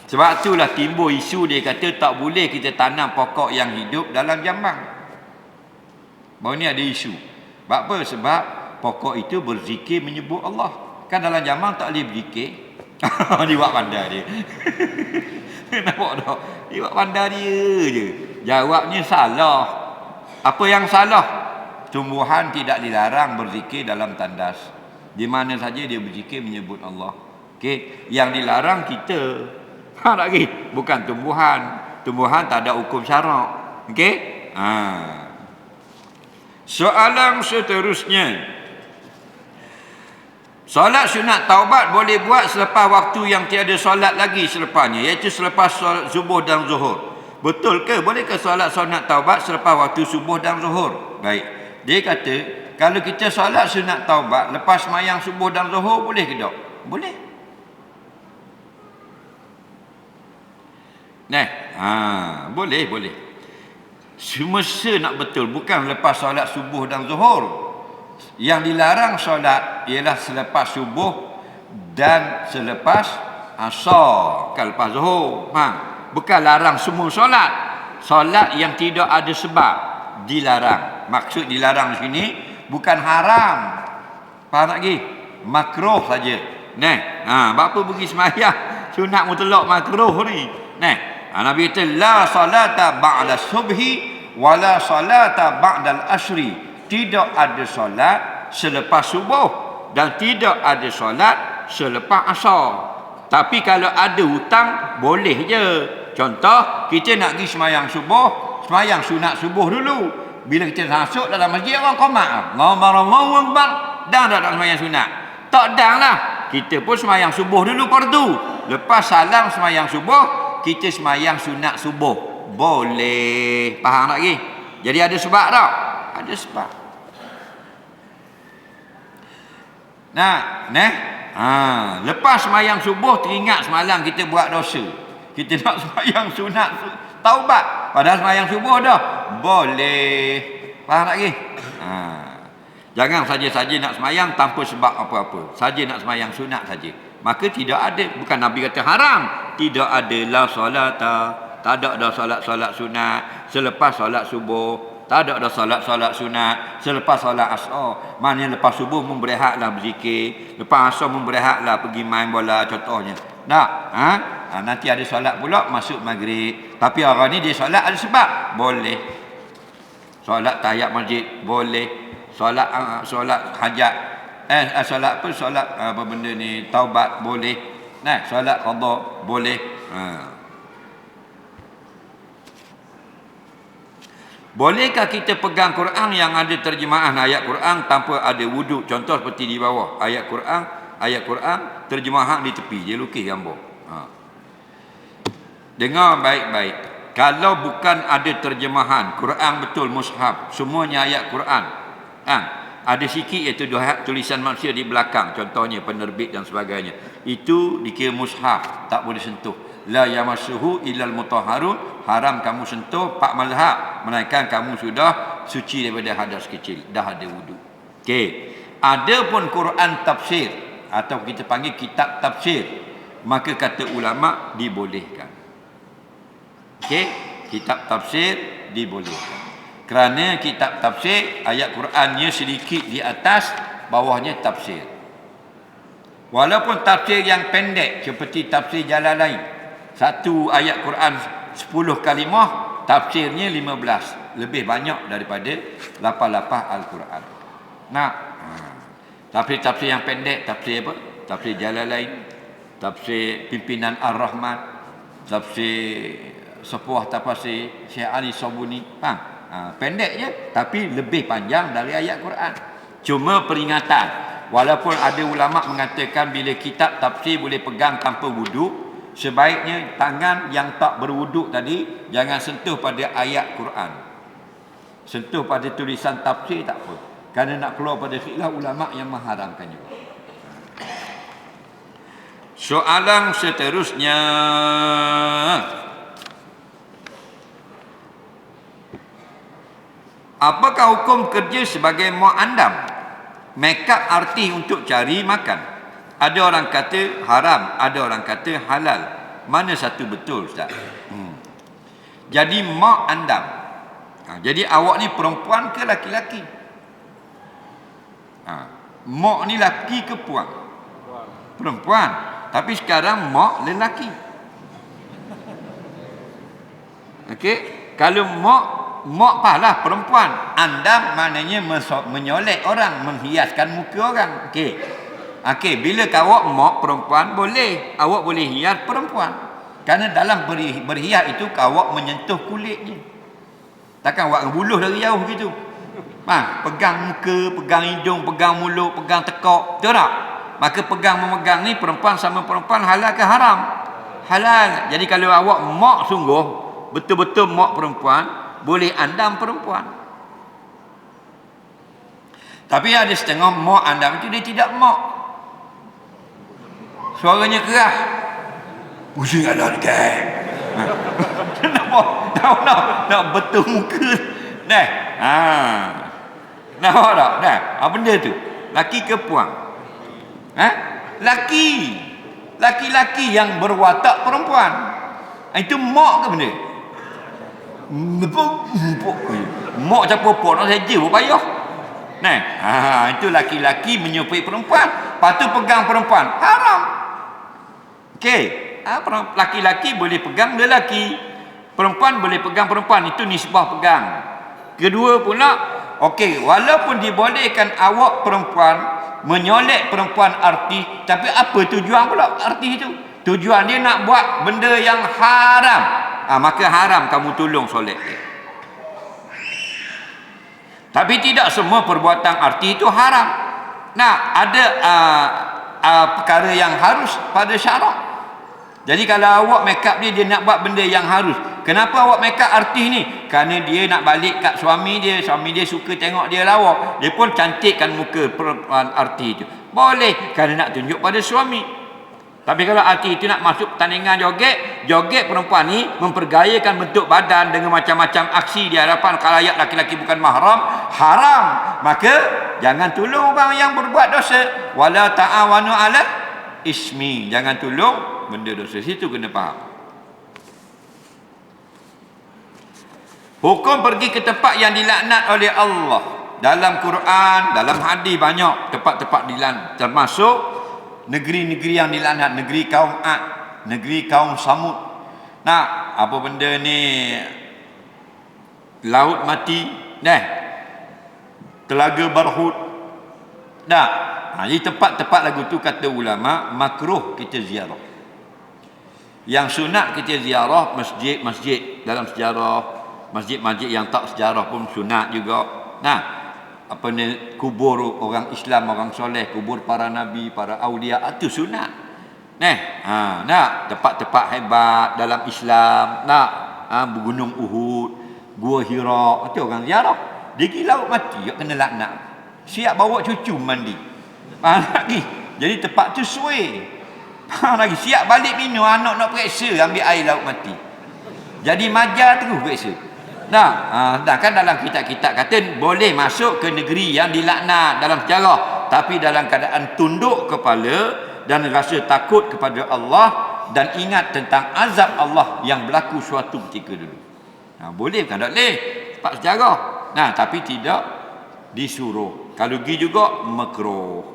Sebab itulah timbul isu dia kata tak boleh kita tanam pokok yang hidup dalam jambang. Baru ni ada isu. Sebab apa? Sebab pokok itu berzikir menyebut Allah. Kan dalam jambang tak boleh berzikir. Dia buat pandai dia. Nampak tak? Dia buat pandai dia je. Jawabnya salah. Apa yang salah? Tumbuhan tidak dilarang berzikir dalam tandas. Di mana saja dia berzikir menyebut Allah. Okey, yang dilarang kita. Lagi bukan tumbuhan. Tumbuhan tak ada hukum syarak. Okey? Soalan seterusnya. Solat sunat taubat boleh buat selepas waktu yang tiada solat lagi selepasnya, iaitu selepas solat subuh dan zuhur. Betul ke? Bolehkah solat sunat taubat selepas waktu subuh dan zuhur? Baik. Dia kata, kalau kita solat sunat taubat lepas sembahyang subuh dan zuhur, boleh ke tak? Boleh. Boleh. Semasa nak betul, bukan lepas solat subuh dan zuhur. Yang dilarang solat ialah selepas subuh dan selepas asar, kan lepas zuhur. Bukan larang semua solat. Solat yang tidak ada sebab dilarang. Maksud dilarang di sini bukan haram. Faham tak lagi? Makruh saja. Bapa pergi sembahyang sunat mutlak makruh ni. Nabi kata la salata ba'da subhi wala salata ba'da al-ashri. Tidak ada solat selepas subuh dan tidak ada solat selepas asar. Tapi kalau ada hutang boleh je. Contoh, kita nak pergi sembahyang subuh, sembahyang sunat subuh dulu. Bila kita masuk dalam masjid, orang qomat. Allahu akbar. Dah tak sembahyang sunat. Tak dah lah. Kita pun sembahyang subuh dulu fardu. Lepas salam sembahyang subuh, kita sembahyang sunat subuh. Boleh. Faham tak lagi? Jadi ada sebab tak? Ada sebab. Lepas sembahyang subuh teringat semalam kita buat dosa. Kita nak sembahyang sunat taubat. Padahal sembahyang subuh dah. Boleh. Faham tak lagi? Jangan saja-saja nak sembahyang tanpa sebab apa-apa. Saja nak sembahyang sunat saja. Maka tidak ada. Bukan Nabi kata haram. Tidak ada la solata. Tak ada dah solat-solat sunat selepas solat subuh. Tak ada dah solat-solat sunat selepas solat asar. Maknanya lepas subuh berehatlah berzikir. Lepas asar berehatlah pergi main bola contohnya. Tak? Nanti ada solat pula masuk maghrib. Tapi orang ni dia solat ada sebab. Boleh. Solat tahiyat masjid boleh. Solat hajat. Solat apa? Solat apa benda ni? Taubat boleh. Solat qada boleh. Bolehkah kita pegang Quran yang ada terjemahan ayat Quran tanpa ada wuduk? Contoh seperti di bawah. Ayat Quran terjemahan di tepi. Dia lukis gambar. Dengar baik-baik. Kalau bukan ada terjemahan Quran betul mushaf, semuanya ayat Quran. Ada sikit iaitu tulisan manusia di belakang, contohnya penerbit dan sebagainya. Itu dikira mushaf, tak boleh sentuh. La yamassuhu illal mutahharun, haram kamu sentuh pak mazhab melainkan kamu sudah suci daripada hadas kecil, dah ada wuduk. Okey. Adapun Quran tafsir atau kita panggil kitab tafsir, maka kata ulama dibolehkan. Okey, kitab tafsir dibolehkan. Kerana kitab tafsir ayat Qurannya sedikit di atas, bawahnya tafsir. Walaupun tafsir yang pendek seperti tafsir Jalalain, satu ayat Quran 10 kalimah, tafsirnya 15, lebih banyak daripada lapah-lapah Al-Quran. Tafsir yang pendek, tafsir apa? Tafsir Jalalain, tafsir pimpinan Ar-Rahman, tafsir sepuah tafsir Syekh Ali Sabuni. Pendek je tapi lebih panjang dari ayat Quran. Cuma peringatan, walaupun ada ulama mengatakan bila kitab tafsir boleh pegang tanpa wuduk, sebaiknya tangan yang tak berwuduk tadi jangan sentuh pada ayat Quran. Sentuh pada tulisan tafsir tak apa. Kerana nak keluar pada khilaf ulama yang mengharamkannya. Soalan seterusnya. Apakah hukum kerja sebagai mu'andam? Make up artis untuk cari makan. Ada orang kata haram, ada orang kata halal. Mana satu betul, Ustaz? Jadi mak andam. Jadi awak ni perempuan ke laki-laki? Mak ni laki ke puan? Perempuan. Tapi sekarang mak lelaki. Okey, kalau mak pahala perempuan, andam maknanya menyolek orang, menghiaskan muka orang. Okey, bila awak mak perempuan boleh, awak boleh hias perempuan. Kerana dalam berhias itu awak menyentuh kulitnya. Takkan awak buluh dari jauh gitu. Pegang muka, pegang hidung, pegang mulut, pegang tekak, betul tak? Maka pegang memegang ni perempuan sama perempuan halal ke haram? Halal. Jadi kalau awak mak sungguh, betul-betul mak perempuan, boleh andam perempuan. Tapi ada setengah mak andam itu dia tidak mak. Suaranya keras. Pusing ada dekat. Nak betul muka. Nampak tak? Benda tu. Laki ke puan? Laki. Laki-laki yang berwatak perempuan. Itu mak ke benda? Mak capur-pur nak saja berpayah. Itu laki-laki menyupai perempuan. Lepas tu pegang perempuan. Haram. Okey. Laki-laki boleh pegang lelaki, perempuan boleh pegang perempuan. Itu nisbah pegang. Kedua pula, okey, walaupun dibolehkan awak perempuan menyolek perempuan artis, tapi apa tujuan pula artis itu? Tujuan dia nak buat benda yang haram. Maka haram kamu tolong solek dia. Tapi tidak semua perbuatan artis itu haram. Ada perkara yang harus pada syarak. Jadi kalau awak make up dia nak buat benda yang harus. Kenapa awak make up artis ni? Kerana dia nak balik kat suami dia suka tengok dia lawa. Dia pun cantikkan muka perempuan artis itu. Boleh, kerana nak tunjuk pada suami. Tapi kalau artis itu nak masuk pertandingan joget perempuan ni mempergayakan bentuk badan dengan macam-macam aksi di hadapan khalayak laki-laki bukan mahram, haram. Maka jangan tolong orang yang berbuat dosa. Wala ta'awanu 'alal ismi. Jangan tolong benda dosa. Situ kena faham. Hukum pergi ke tempat yang dilaknat oleh Allah. Dalam Quran, dalam hadis banyak tempat-tempat dilaknat, termasuk negeri-negeri yang dilaknat, negeri kaum Ad, negeri kaum Samud. Apa benda ni? Laut mati, Telaga Barhud. Jadi tempat-tempat lagu tu kata ulama makruh kita ziarah. Yang sunat kita ziarah masjid-masjid dalam sejarah, masjid-masjid yang tak sejarah pun sunat juga. Apa ni, kubur orang Islam, orang soleh, kubur para nabi, para awliya, itu sunat. Tempat-tempat hebat dalam Islam, Gunung Uhud, Gua Hira, itu orang ziarah. Dia pergi laut mati, kena laknat. Siap bawa cucu mandi. Lagi. Jadi tempat tu suai. Lagi siap balik minum, anak nak periksa ambil air laut mati. Jadi majar terus periksa. Kan dalam kitab-kitab kata boleh masuk ke negeri yang dilaknat dalam sejarah, tapi dalam keadaan tunduk kepala dan rasa takut kepada Allah dan ingat tentang azab Allah yang berlaku suatu ketika dulu. Boleh bukan tak boleh? Tempat sejarah. Tapi tidak disuruh. Kalau pergi juga makruh.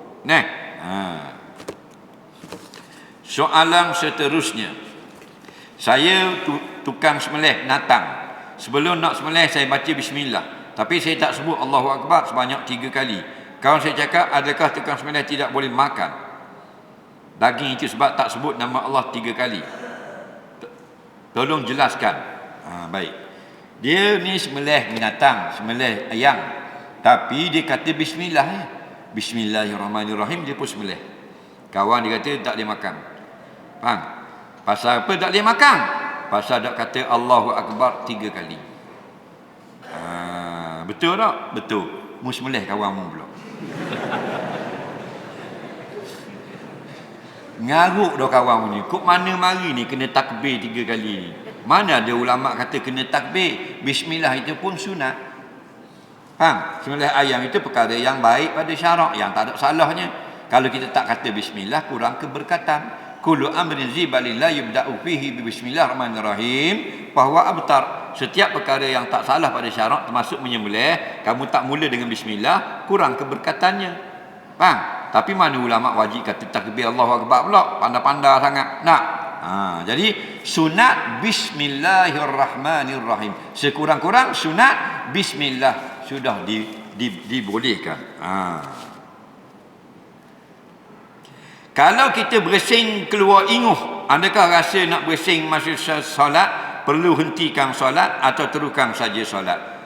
Soalan seterusnya. Saya tukang sembelih natang. Sebelum nak sembelih saya baca bismillah. Tapi saya tak sebut Allahu Akbar sebanyak 3 kali. Kawan saya cakap, adakah tukang sembelih tidak boleh makan daging itu sebab tak sebut nama Allah 3 kali? Tolong jelaskan. Baik. Dia ni sembelih binatang, sembelih ayam. Tapi dia kata bismillah. Bismillahirrahmanirrahim, dia pun sembelih. Kawan dia kata tak boleh makan. Faham? Pasal apa tak boleh makan? Pasal dak kata Allahu Akbar 3 kali. Betul tak? Betul. Mu sembelih kawanmu pula. Ngaruk dah kawan ni. Kok mana mari ni kena takbir 3 kali ni? Mana ada ulama kata kena takbir? Bismillah itu pun sunat. Faham? Sembelih ayam itu perkara yang baik pada syarak, yang tak ada salahnya. Kalau kita tak kata bismillah, kurang keberkatan. Kullu amrin zibalin la yubda'u fihi bi bismillahirrahmanirrahim fahuwa abtar. Setiap perkara yang tak salah pada syarak termasuk menyembelih, kamu tak mula dengan bismillah, kurang keberkatannya. Faham? Tapi mana ulama wajib kata takbir Allahu akbar pula, pandai-pandai sangat. Nak. Jadi sunat bismillahirrahmanirrahim. Sekurang-kurang sunat bismillah sudah dibolehkan. Kalau kita bersin keluar inguh, adakah rasa nak bersin masa solat, perlu hentikan solat atau teruskan saja solat?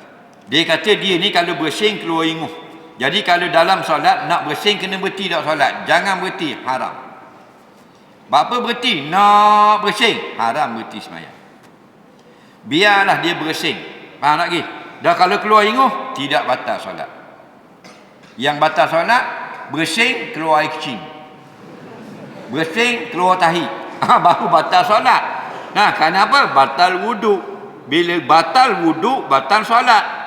Dia kata dia ni kalau bersin keluar inguh. Jadi kalau dalam solat nak bersin kena berhenti tak solat. Jangan berhenti, haram. Apa berhenti? Nak bersin, haram berhenti sembahyang. Biarlah dia bersin. Faham tak lagi? Dah kalau keluar inguh, tidak batal solat. Yang batal solat, bersin keluar air kecil. Bersin keluar tahi. Baru batal solat. Nah, kenapa? Batal wuduk. Bila batal wuduk, batal solat.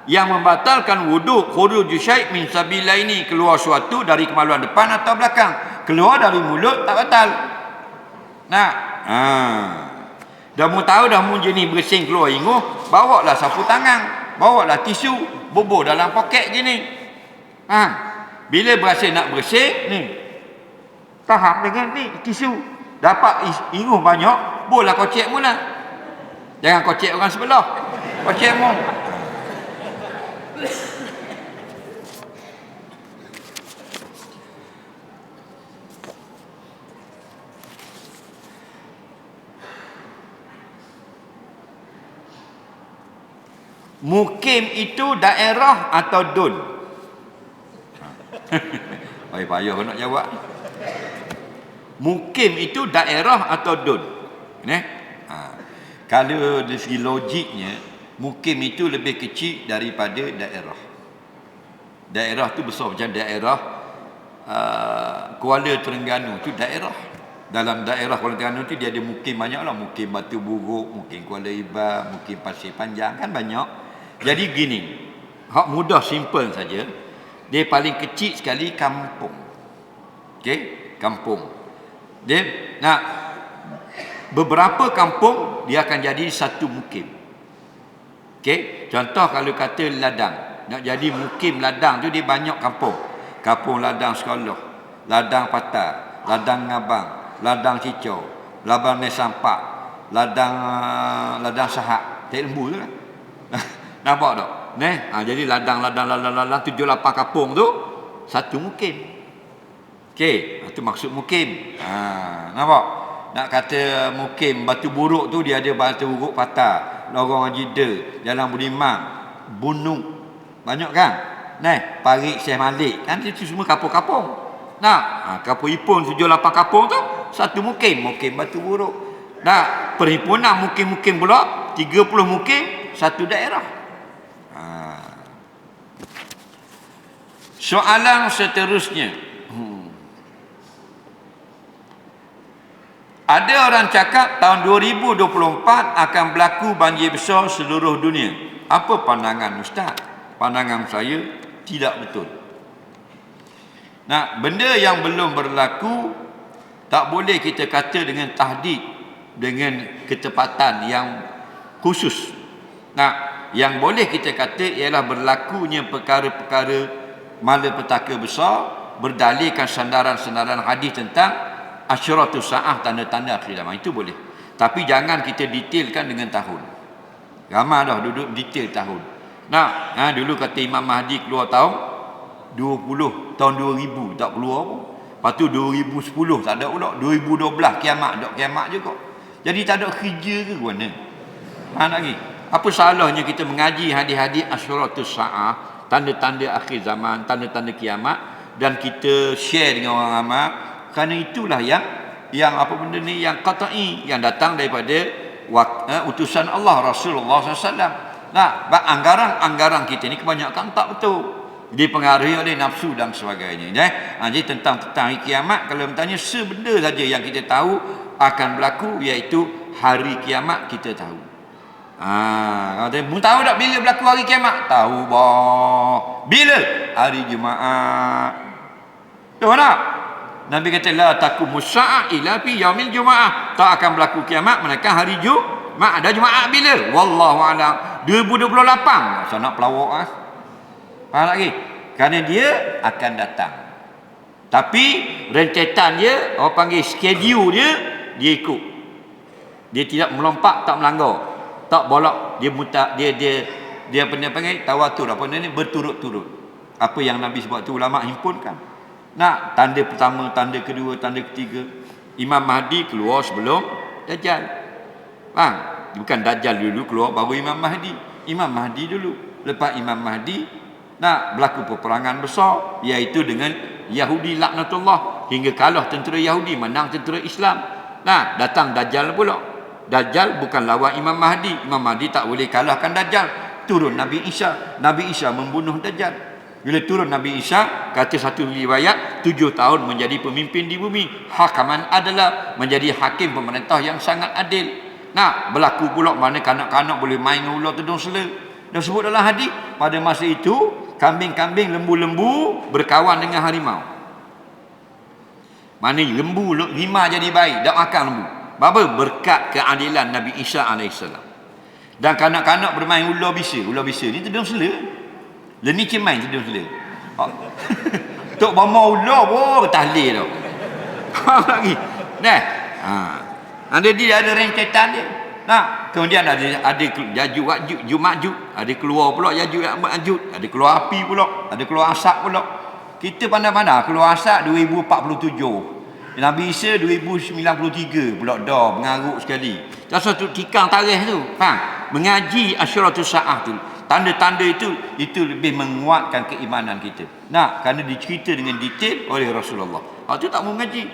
Yang membatalkan wuduk, khuruju syai' min sabilaini, keluar suatu dari kemaluan depan atau belakang. Keluar dari mulut tak batal. Nah, dah mu tahu dah mu jenis bersin keluar inguh, bawalah sapu tangan, bawalah tisu, bubur dalam poket gini. Bila berasa nak bersih ni, tahap dengan ni tisu, dapat inguh banyak, boleh kocek mula. Jangan kocek orang sebelah, kocek mu. Mukim itu daerah atau dun? Payah nak jawab. Mukim itu daerah atau dun? Kalau dari segi logiknya, mukim itu lebih kecil daripada daerah. Daerah tu besar, macam daerah Kuala Terengganu tu daerah. Dalam daerah Kuala Terengganu tu dia ada mukim banyak lah. Mukim Batu Buruk, mukim Kuala Ibar, mukim Pasir Panjang, kan banyak. Jadi gini, hak mudah simple saja. Dia paling kecil sekali kampung. Okey, kampung. Dia nak beberapa kampung dia akan jadi satu mukim. Okey, contoh kalau kata ladang, nak jadi mukim ladang tu dia banyak kampung. Kampung Ladang Sekolah, Ladang Patah, Ladang Ngabang, Ladang Cicau, Ladang Nesampak, Ladang Sahak. Tak lembu tu kan? Nampak tak? Jadi ladang 7-8 kampung tu satu mukim. Okey, itu maksud mukim. Nampak? Nak kata mukim Batu Buruk tu dia ada Batu Buruk Patah, Lorong Ajida, Jalan Budiman, Bunung. Banyak kan? Parik Syekh Malik. Kan itu semua kampung-kampung. Kampung Ipun 7-8 kampung tu satu mukim, mukim Batu Buruk. Perhimpunan mukim-mukim pula 30 mukim satu daerah. Soalan seterusnya. Ada orang cakap tahun 2024 akan berlaku banjir besar seluruh dunia. Apa pandangan Ustaz? Pandangan saya tidak betul. Benda yang belum berlaku tak boleh kita kata dengan tahdid, dengan ketepatan yang khusus. Yang boleh kita kata ialah berlakunya perkara-perkara malapetaka besar berdalilkan sandaran-sandaran hadis tentang asyratus saah, tanda-tanda akhir zaman. Itu boleh. Tapi jangan kita detailkan dengan tahun. Ramai dah duduk detail tahun. Dulu kata Imam Mahdi keluar tahun 20, tahun 2000 tak keluar pun. Lepas tu 2010 tak ada pula. 2012 kiamat, tak kiamat juga. Jadi tak ada kerja ke mana? Lagi. Apa salahnya kita mengaji hadis-hadis asyratus saah, tanda-tanda akhir zaman, tanda-tanda kiamat, dan kita share dengan orang ramai, kerana itulah yang apa benda ni yang qat'i, yang datang daripada utusan Allah Rasulullah SAW. Anggaran kita ni kebanyakan tak betul, dipengaruhi oleh nafsu dan sebagainya. Jadi tentang hari kiamat, kalau bertanya sebenda saja yang kita tahu akan berlaku, iaitu hari kiamat kita tahu. Mu tahu tak bila berlaku hari kiamat? Tahu bah. Bila? Hari Jumaat. Betul tak? Nabi kata la taqumus sa'ah illa fi yaumil jumaah. Tak akan berlaku kiamat melainkan hari Jumaat. Ada Jumaat bila? Wallahu a'lam. 2028. Saya nak pelawak ah. Faham lagi? Kerana dia akan datang. Tapi rentetan dia, orang panggil schedule dia ikut. Dia tidak melompat, tak melanggar. Tak bolak, dia apa dia panggil tawatur, apa ni berturut-turut. Apa yang Nabi sebut tu ulama himpunkan. Nak tanda pertama, tanda kedua, tanda ketiga. Imam Mahdi keluar sebelum Dajjal. Faham? Bukan Dajjal dulu keluar baru Imam Mahdi. Imam Mahdi dulu. Lepas Imam Mahdi nak berlaku peperangan besar, iaitu dengan Yahudi laknatullah, hingga kalah tentera Yahudi, menang tentera Islam. Nah, datang Dajjal pula. Dajjal bukan lawan Imam Mahdi. Imam Mahdi tak boleh kalahkan Dajjal. Turun Nabi Isa. Nabi Isa membunuh Dajjal. Bila turun Nabi Isa, kata satu riwayat, 7 tahun menjadi pemimpin di bumi. Hakaman adalah menjadi hakim pemerintah yang sangat adil. Nah, berlaku pula mana kanak-kanak boleh main dengan ular tudung sela. Dan sebut dalam hadis, pada masa itu kambing-kambing, lembu-lembu berkawan dengan harimau. Mana lembu lima jadi baik, dak makan lembu. Bapa berkat keadilan Nabi Isa AS. Dan kanak-kanak bermain ular bisa. Ular bisa ni tudung sela. Leni main tudung sela. Tok bama ular pun tahlil tu. Faham lagi? Nah. Ada dia ada rentetan dia. Nah, kemudian ada Yajuj Majuj, ada keluar pula Yajuj Majuj, ada keluar api pula, ada keluar asap pula. Kita pandai-pandai keluar asap 2047. Nabi Isa 2093 pula dah mengarut sekali. Tak satu tikang tarikh tu. Faham? Mengaji asyratus saah tu. Tanda-tanda itu lebih menguatkan keimanan kita. Nah, kerana dicerita dengan detail oleh Rasulullah. Hak tu tak mau mengaji.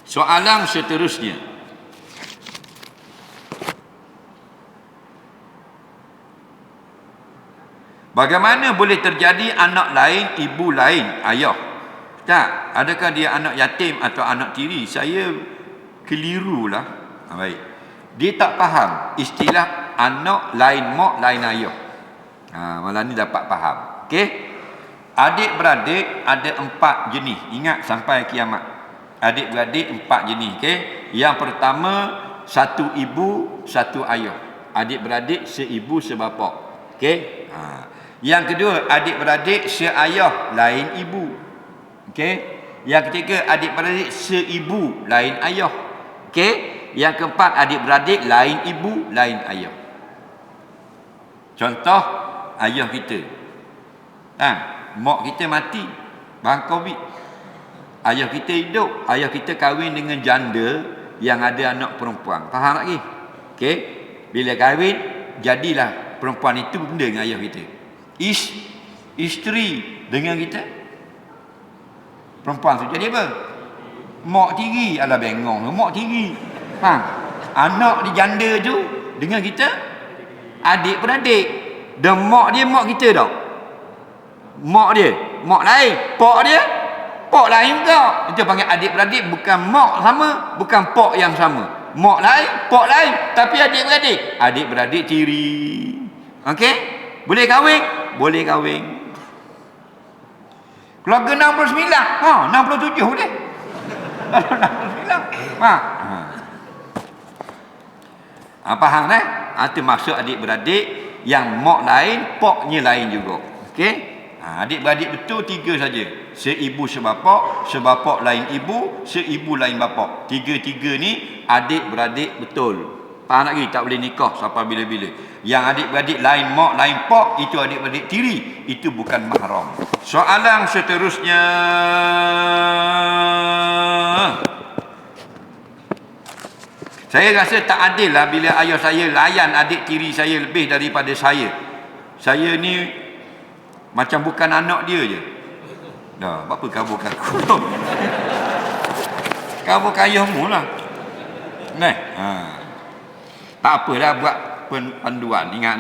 Soalan seterusnya. Bagaimana boleh terjadi anak lain, ibu lain, ayah? Tak, adakah dia anak yatim atau anak tiri? Saya kelirulah. Baik. Dia tak faham istilah anak lain mak lain ayah. Malam ni dapat faham. Okey? Adik-beradik ada 4 jenis. Ingat sampai kiamat. Adik-beradik 4 jenis. Okey? Yang pertama, satu ibu, satu ayah. Adik-beradik seibu sebapa. Okey? Yang kedua, adik-beradik seayah lain ibu. Okey? Yang ketiga, adik-beradik seibu lain ayah. Okey? Yang keempat, adik-beradik lain ibu lain ayah. Contoh, ayah kita. Mak kita mati, bang Covid. Ayah kita hidup, ayah kita kahwin dengan janda yang ada anak perempuan. Faham lagi? Okey? Bila kahwin, jadilah perempuan itu benda dengan ayah kita. Isteri dengan kita, perempuan tu jadi apa? Mak tiri. Alah bengong, mak tiri. Anak di janda tu dengan kita adik-beradik. Dan mak dia mak kita tak? Mak dia mak lain, pak dia pak lain juga. Itu panggil adik-beradik, bukan mak sama, bukan pak yang sama. Mak lain, pak lain, tapi adik-beradik. Adik-beradik tiri. Okey? Boleh kahwin? Boleh kahwin. Keluarga 69, 67 boleh. 69. Faham tak? Itu maksud adik-beradik yang mak lain, paknya lain juga. Okey? Adik-beradik betul 3 saja. Seibu sebapa, sebapa lain ibu, seibu lain bapa. 3-3 ni adik-beradik betul. Faham lagi? Tak boleh nikah sampai bila-bila. Yang adik-beradik lain mak, lain pak, itu adik-beradik tiri. Itu bukan mahram. Soalan seterusnya. Saya rasa tak adil lah bila ayah saya layan adik tiri saya lebih daripada saya. Saya ni macam bukan anak dia je. Dah, apa kabur aku? Kabur ayahmu lah. Tak apalah buat panduan. Ingat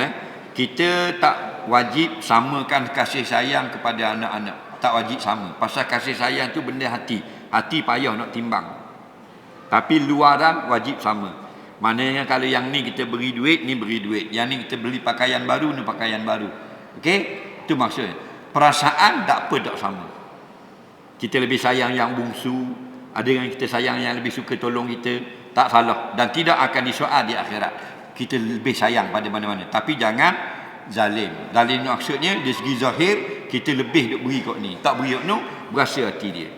kita tak wajib samakan kasih sayang kepada anak-anak. Tak wajib sama. Pasal kasih sayang tu benda hati. Hati payah nak timbang. Tapi luaran wajib sama. Maknanya kalau yang ni kita beri duit, ni beri duit. Yang ni kita beli pakaian baru, ni pakaian baru. Okey? Itu maksudnya. Perasaan tak apa tak sama. Kita lebih sayang yang bungsu, ada yang kita sayang yang lebih suka tolong kita, tak salah dan tidak akan disoal di akhirat. Kita lebih sayang pada mana-mana. Tapi jangan zalim. Zalim maksudnya dari segi zahir kita lebih duk beri kat ni, tak beri kat nu, berasa hati dia.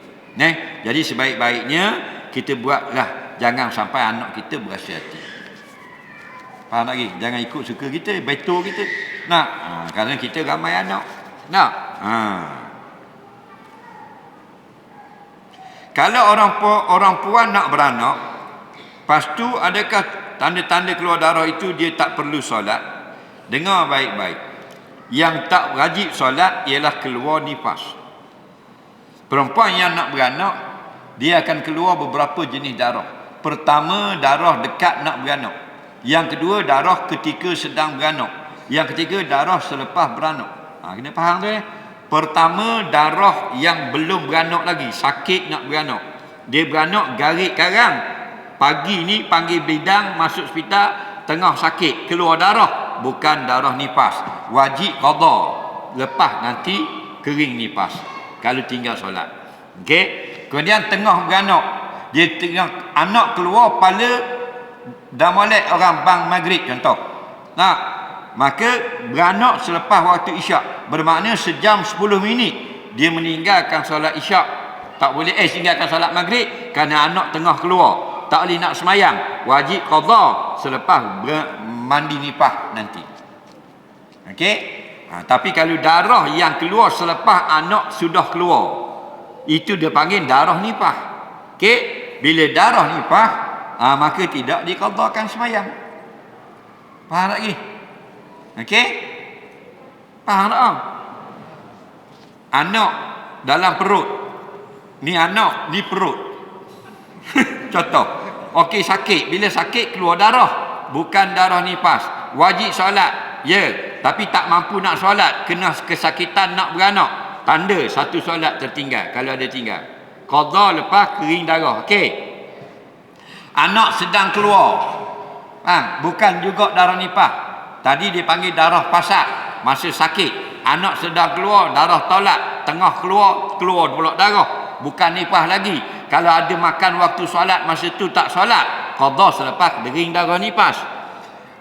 Jadi sebaik-baiknya kita buatlah, jangan sampai anak kita berasa hati. Faham lagi? Jangan ikut suka kita, betul kita. Kerana kita ramai anak. Kalau orang puan nak beranak, lepas tu adakah tanda-tanda keluar darah itu dia tak perlu solat? Dengar baik-baik. Yang tak wajib solat ialah keluar nifas. Perempuan yang nak beranak, dia akan keluar beberapa jenis darah. Pertama, darah dekat nak beranak. Yang kedua, darah ketika sedang beranak. Yang ketiga, darah selepas beranak. Kena faham tu. Pertama, darah yang belum beranak lagi, sakit nak beranak. Dia beranak garik karang. Pagi ni panggil bidang, masuk hospital, tengah sakit, keluar darah. Bukan darah nifas. Wajib qada. Lepas nanti kering nifas. Kalau tinggal solat. Okey? Kemudian tengah beranak. Dia tengah anak keluar pada dah molek orang bang maghrib contoh. Maka beranak selepas waktu isyak. Bermakna sejam 10 minit dia meninggalkan solat isyak. Tak boleh tinggalkan solat maghrib kerana anak tengah keluar. Tak boleh nak semayang. Wajib qada selepas mandi nifas nanti. Okey? Tapi kalau darah yang keluar selepas anak sudah keluar, itu dia panggil darah nifas. Okey? Bila darah nifas, maka tidak diqadakan semayang. Faham lagi? Okey? Faham tak? Anak dalam perut. Ni anak, ni perut. Contoh. Okey, sakit. Bila sakit keluar darah, bukan darah nifas. Wajib solat. Ya, tapi tak mampu nak solat, kena kesakitan nak beranak. Tanda satu solat tertinggal kalau ada tinggal. Qada lepas kering darah. Okey. Anak sedang keluar. Bukan juga darah nifas. Tadi dia panggil darah pasat, masa sakit. Anak sedang keluar, darah tolak, tengah keluar pula darah. Bukan nifas lagi. Kalau ada makan waktu solat, masa tu tak solat, qada selepas kering darah nifas.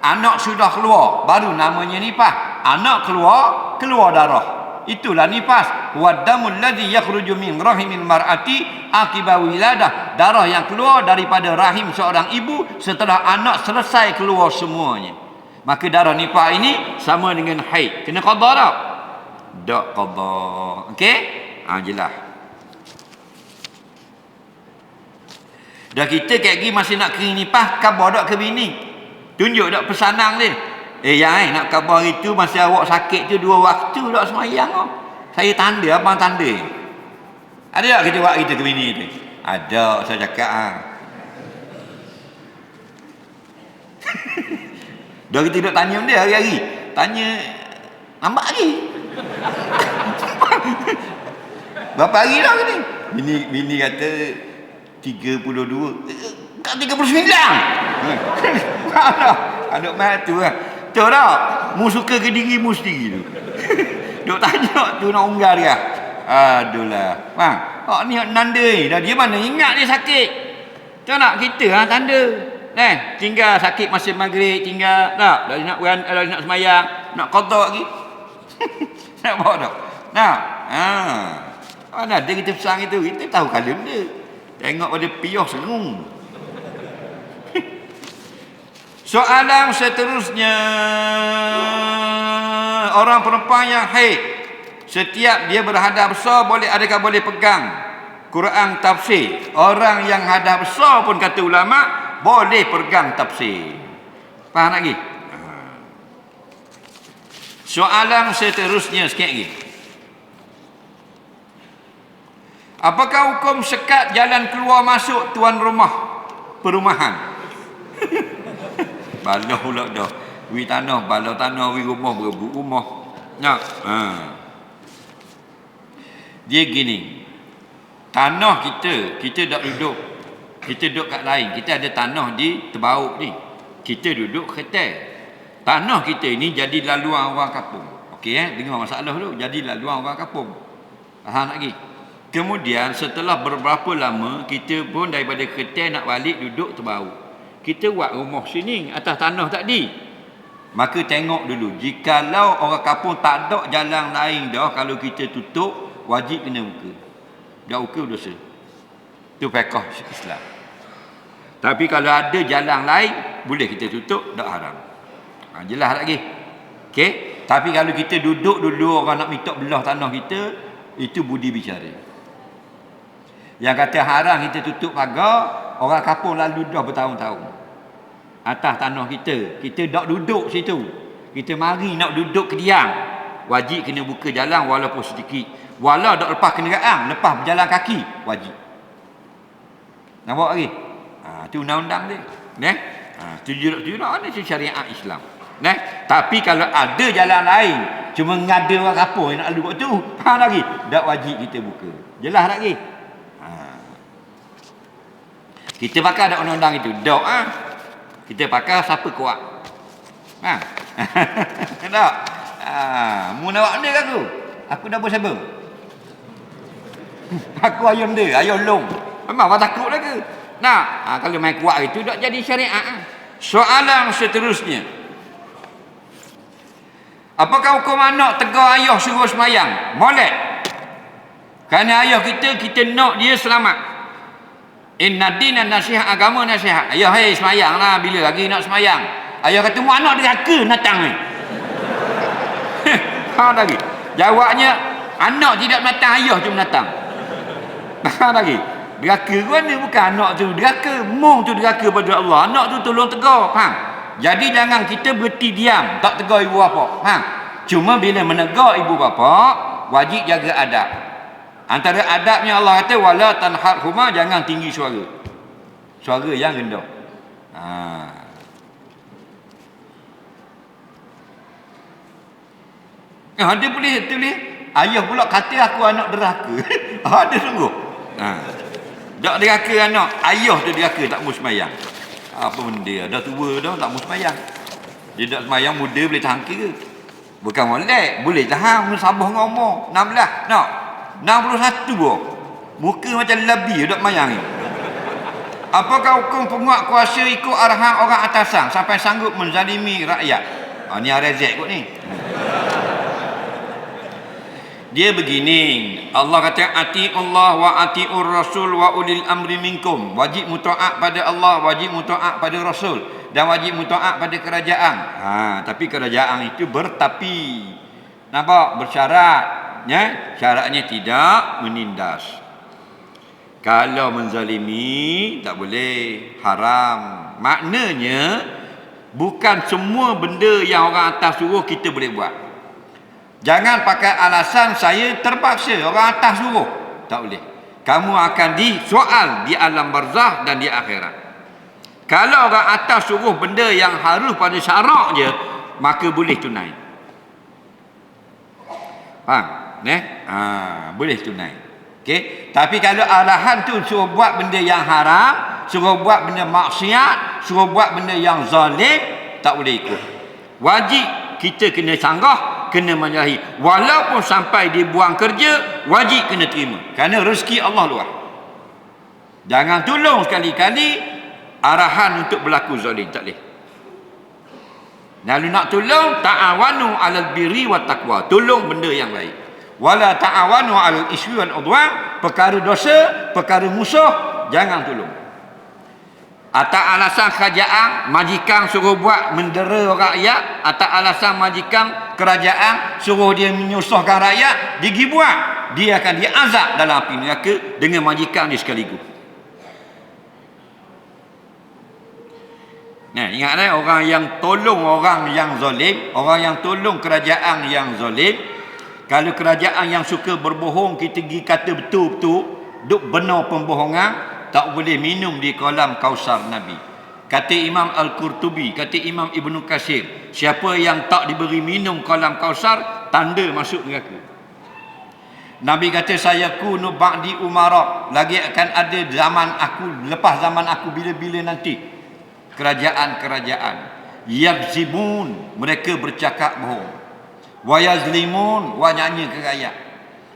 Anak sudah keluar, baru namanya nifas. Anak keluar darah. Itulah nifas. Waddamul ladzi yakhruju min rahimil mar'ati akiba wiladah. Darah yang keluar daripada rahim seorang ibu setelah anak selesai keluar semuanya. Maka darah nifas ini sama dengan haid. Kena qada tak? Tak qada. Okey? Jelas. Dah kita kat gini masih nak kering nifas, khabar tak ke bini? Tunjuk tak pesanan dia? Nak khabar itu masa awak sakit tu 2 waktu tak semayang oh. Saya tanda, abang tanda. Ada tak kita buat kita ke bini tu? Ada, saya cakap Dah kita duduk tanya dia hari-hari. Tanya, nampak lagi? Berapa hari dah ni? Bini kata 32. Bukan 39. Aduh mat tu lah. Betul tak? Mu suka ke dirimu sendiri tu. Duk tanya tu nak unggar dia. Aduh lah. Ni nanda ni. Dah dia mana ingat dia sakit. Macam nak kita tanda. Tinggal sakit masa maghrib, tinggal tak? Dah nak semayang, nak qada lagi. Nak bawa tak? Nak? Mana ada kita pesan itu? Kita tahu kalem dia. Tengok pada piyah serung. Soalan seterusnya, orang perempuan yang haid, setiap dia berhadap besar adakah boleh pegang Quran tafsir? Orang yang hadap besar pun kata ulama boleh pegang tafsir. Faham lagi? Soalan seterusnya sikit lagi. Apakah hukum sekat jalan keluar masuk tuan rumah perumahan? Baloh pula dah. Wi tanah, baloh tanah, wi rumah, berebut rumah. Dia gini. Tanah kita tak duduk. Kita duduk kat lain. Kita ada tanah di Tebauk ni. Kita duduk hotel. Tanah kita ini jadi laluan orang kampung. Okey dengar masalah dulu. Jadi laluan orang kampung. Faham lagi? Kemudian setelah beberapa lama kita pun daripada hotel nak balik duduk terbau. Kita buat rumah sini atas tanah tadi. Maka tengok dulu. Jikalau orang kampung tak ada jalan lain dah, kalau kita tutup, wajib kena buka. Dah buka dosa. Itu fiqh Islam. Tapi kalau ada jalan lain, boleh kita tutup, tak haram. Jelas lagi. Okey. Tapi kalau kita duduk dulu orang nak minta belah tanah kita, itu budi bicara. Yang kata haram kita tutup pagar, orang kampung lalu dah bertahun-tahun atas tanah kita. Kita tak duduk situ. Kita mari nak duduk kediam. Wajib kena buka jalan walaupun sedikit. Walau tak lepas kenderaan, lepas berjalan kaki, wajib. Nampak lagi? Itu undang-undang dia. Neh? Tujuh ni syariat Islam. Neh? Tapi kalau ada jalan lain, cuma ngada orang kampung yang nak lalu kat tu, lagi tak wajib kita buka. Jelas lagi? Kita pakai ada undang-undang itu. Tak kita pakai siapa kuat. Tak? Mu nak buat ni ke aku? Aku dah bersama. Aku ayam dia, ayam long. Memang orang takut lah ke? Nah, kalau main kuat itu tak jadi syariat. Soalan seterusnya. Apakah hukum anak tegur ayah suruh semayang? Molek. Kerana ayah kita nak dia selamat. Inna dina nasihat, agama nasihat. Ayah, hey, semayang lah. Bila lagi nak semayang? Ayah kata, mu anak deraka natang ni. Lagi. Jawabnya, anak tidak menatang, ayah tu menatang. Lagi. Deraka kan ni bukan anak tu deraka. Mu tu deraka pada Allah. Anak tu tolong tegur. Faham? Jadi jangan kita berhenti diam. Tak tegur ibu bapa. Faham? Cuma bila menegur ibu bapa, wajib jaga adab. Antara adabnya Allah kata wala tanharhuma, jangan tinggi suara. Suara yang rendah. Dia boleh tulis ayah pula kata aku anak deraka. Ada sungguh. Tak deraka anak, ayah tu deraka tak mau sembahyang. Apa benda, dah tua dah tak mau sembahyang. Dia tak sembahyang muda boleh tahan ke? Bukan molek, boleh tahan sabah dengan umur 16, nak 61 boh. Muka macam labi dak mayang ni. Apakah hukum penguat kuasa ikut arahan orang atasan sampai sanggup menzalimi rakyat? Ni RZ kot ni. Dia begini, Allah kata ati Allah wa atiur rasul wa ulil amri minkum. Wajib mutaat pada Allah, wajib mutaat pada Rasul, dan wajib mutaat pada kerajaan. Tapi kerajaan itu bertapi. Nampak? Bersyarat. Ya? Syaratnya tidak menindas. Kalau menzalimi tak boleh, haram. Maknanya bukan semua benda yang orang atas suruh kita boleh buat. Jangan pakai alasan saya terpaksa, orang atas suruh. Tak boleh. Kamu akan disoal di alam barzah dan di akhirat. Kalau orang atas suruh benda yang harus pada syarak je, maka boleh tunai. Faham? Boleh tunai. Okey. Tapi kalau arahan tu suruh buat benda yang haram, suruh buat benda maksiat, suruh buat benda yang zalim, tak boleh ikut. Wajib kita kena sanggah, kena menjauhi. Walaupun sampai dia buang kerja, wajib kena terima. Kerana rezeki Allah luas. Jangan tolong sekali-kali arahan untuk berlaku zalim, tak boleh. Lalu nak tolong, ta'awanu 'alal birri wat taqwa. Tolong benda yang baik. Wala ta'awanu 'alal ismi wal udwan. Perkara dosa, perkara musuh, jangan tolong. Atas alasan kerajaan, majikan suruh buat mendera rakyat, atas alasan majikan kerajaan suruh dia menyusahkan rakyat, dia pergi buat, dia akan diazab dalam api neraka dengan majikan dia sekaligus. Nah, ingat orang yang tolong orang yang zalim, orang yang tolong kerajaan yang zalim. Kalau kerajaan yang suka berbohong, kita pergi kata betul-betul, duk benar pembohongan, tak boleh minum di kolam Kausar Nabi. Kata Imam Al-Qurtubi, kata Imam Ibnu Katsir, siapa yang tak diberi minum kolam Kausar, tanda masuk neraka. Nabi kata saya kunu ba'di umara, lagi akan ada zaman aku, lepas zaman aku bila-bila nanti. kerajaan-kerajaan. Yakzibun, mereka bercakap bohong. Wa yazlimun, wa nyanyi kekayaan.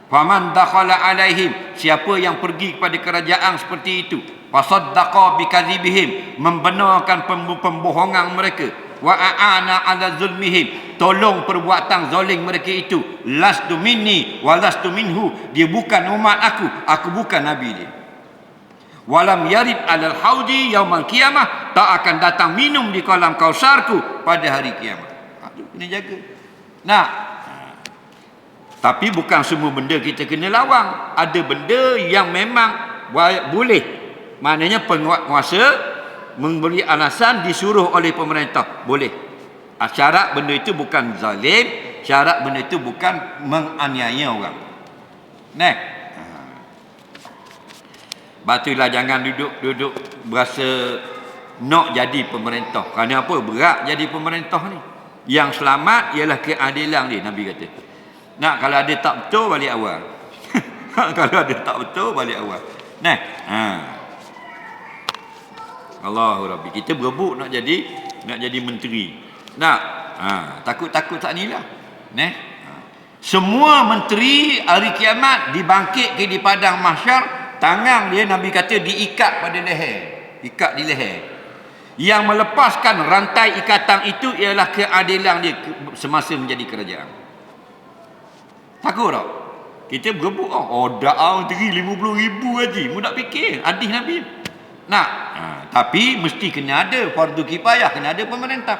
Faman dakhala alaihim, siapa yang pergi kepada kerajaan seperti itu, fasaddaqa bikadzibihim, membenarkan pembohongan mereka, wa aana ala zulmihim, tolong perbuatan zalim mereka itu, lastu minni wa lastu minhu, dia bukan umat aku bukan nabi dia. Walam yarid alal haudi yaumal qiyamah, tak akan datang minum di kolam kausarku pada hari kiamat. Aduh, kena jaga. Nah, tapi bukan semua benda kita kena lawang. Ada benda yang memang boleh. Maknanya penguasa memberi alasan disuruh oleh pemerintah. Boleh. Syarat benda itu bukan zalim. Syarat benda itu bukan menganiaya orang. Nah. Batulah jangan duduk berasa nak jadi pemerintah. Kerana apa? Berat jadi pemerintah ni. Yang selamat ialah keadilan dia, Nabi kata. Nak kalau ada tak betul balik awal. Kalau ada tak betul balik awal. Nah, Allahu Rabbi. Kita berebut nak jadi menteri. Nak, takut-takut tak ni lah. Nah, semua menteri hari kiamat dibangkit di padang mahsyar, tangan dia Nabi kata diikat pada leher, ikat di leher. Yang melepaskan rantai ikatan itu ialah keadilan dia semasa menjadi kerajaan. Takut tak? Kita berebut dah menteri 50,000 haji. Mu nak fikir hadis Nabi. Nak. Tapi mesti kena ada fardu kifayah, kena ada pemerintah.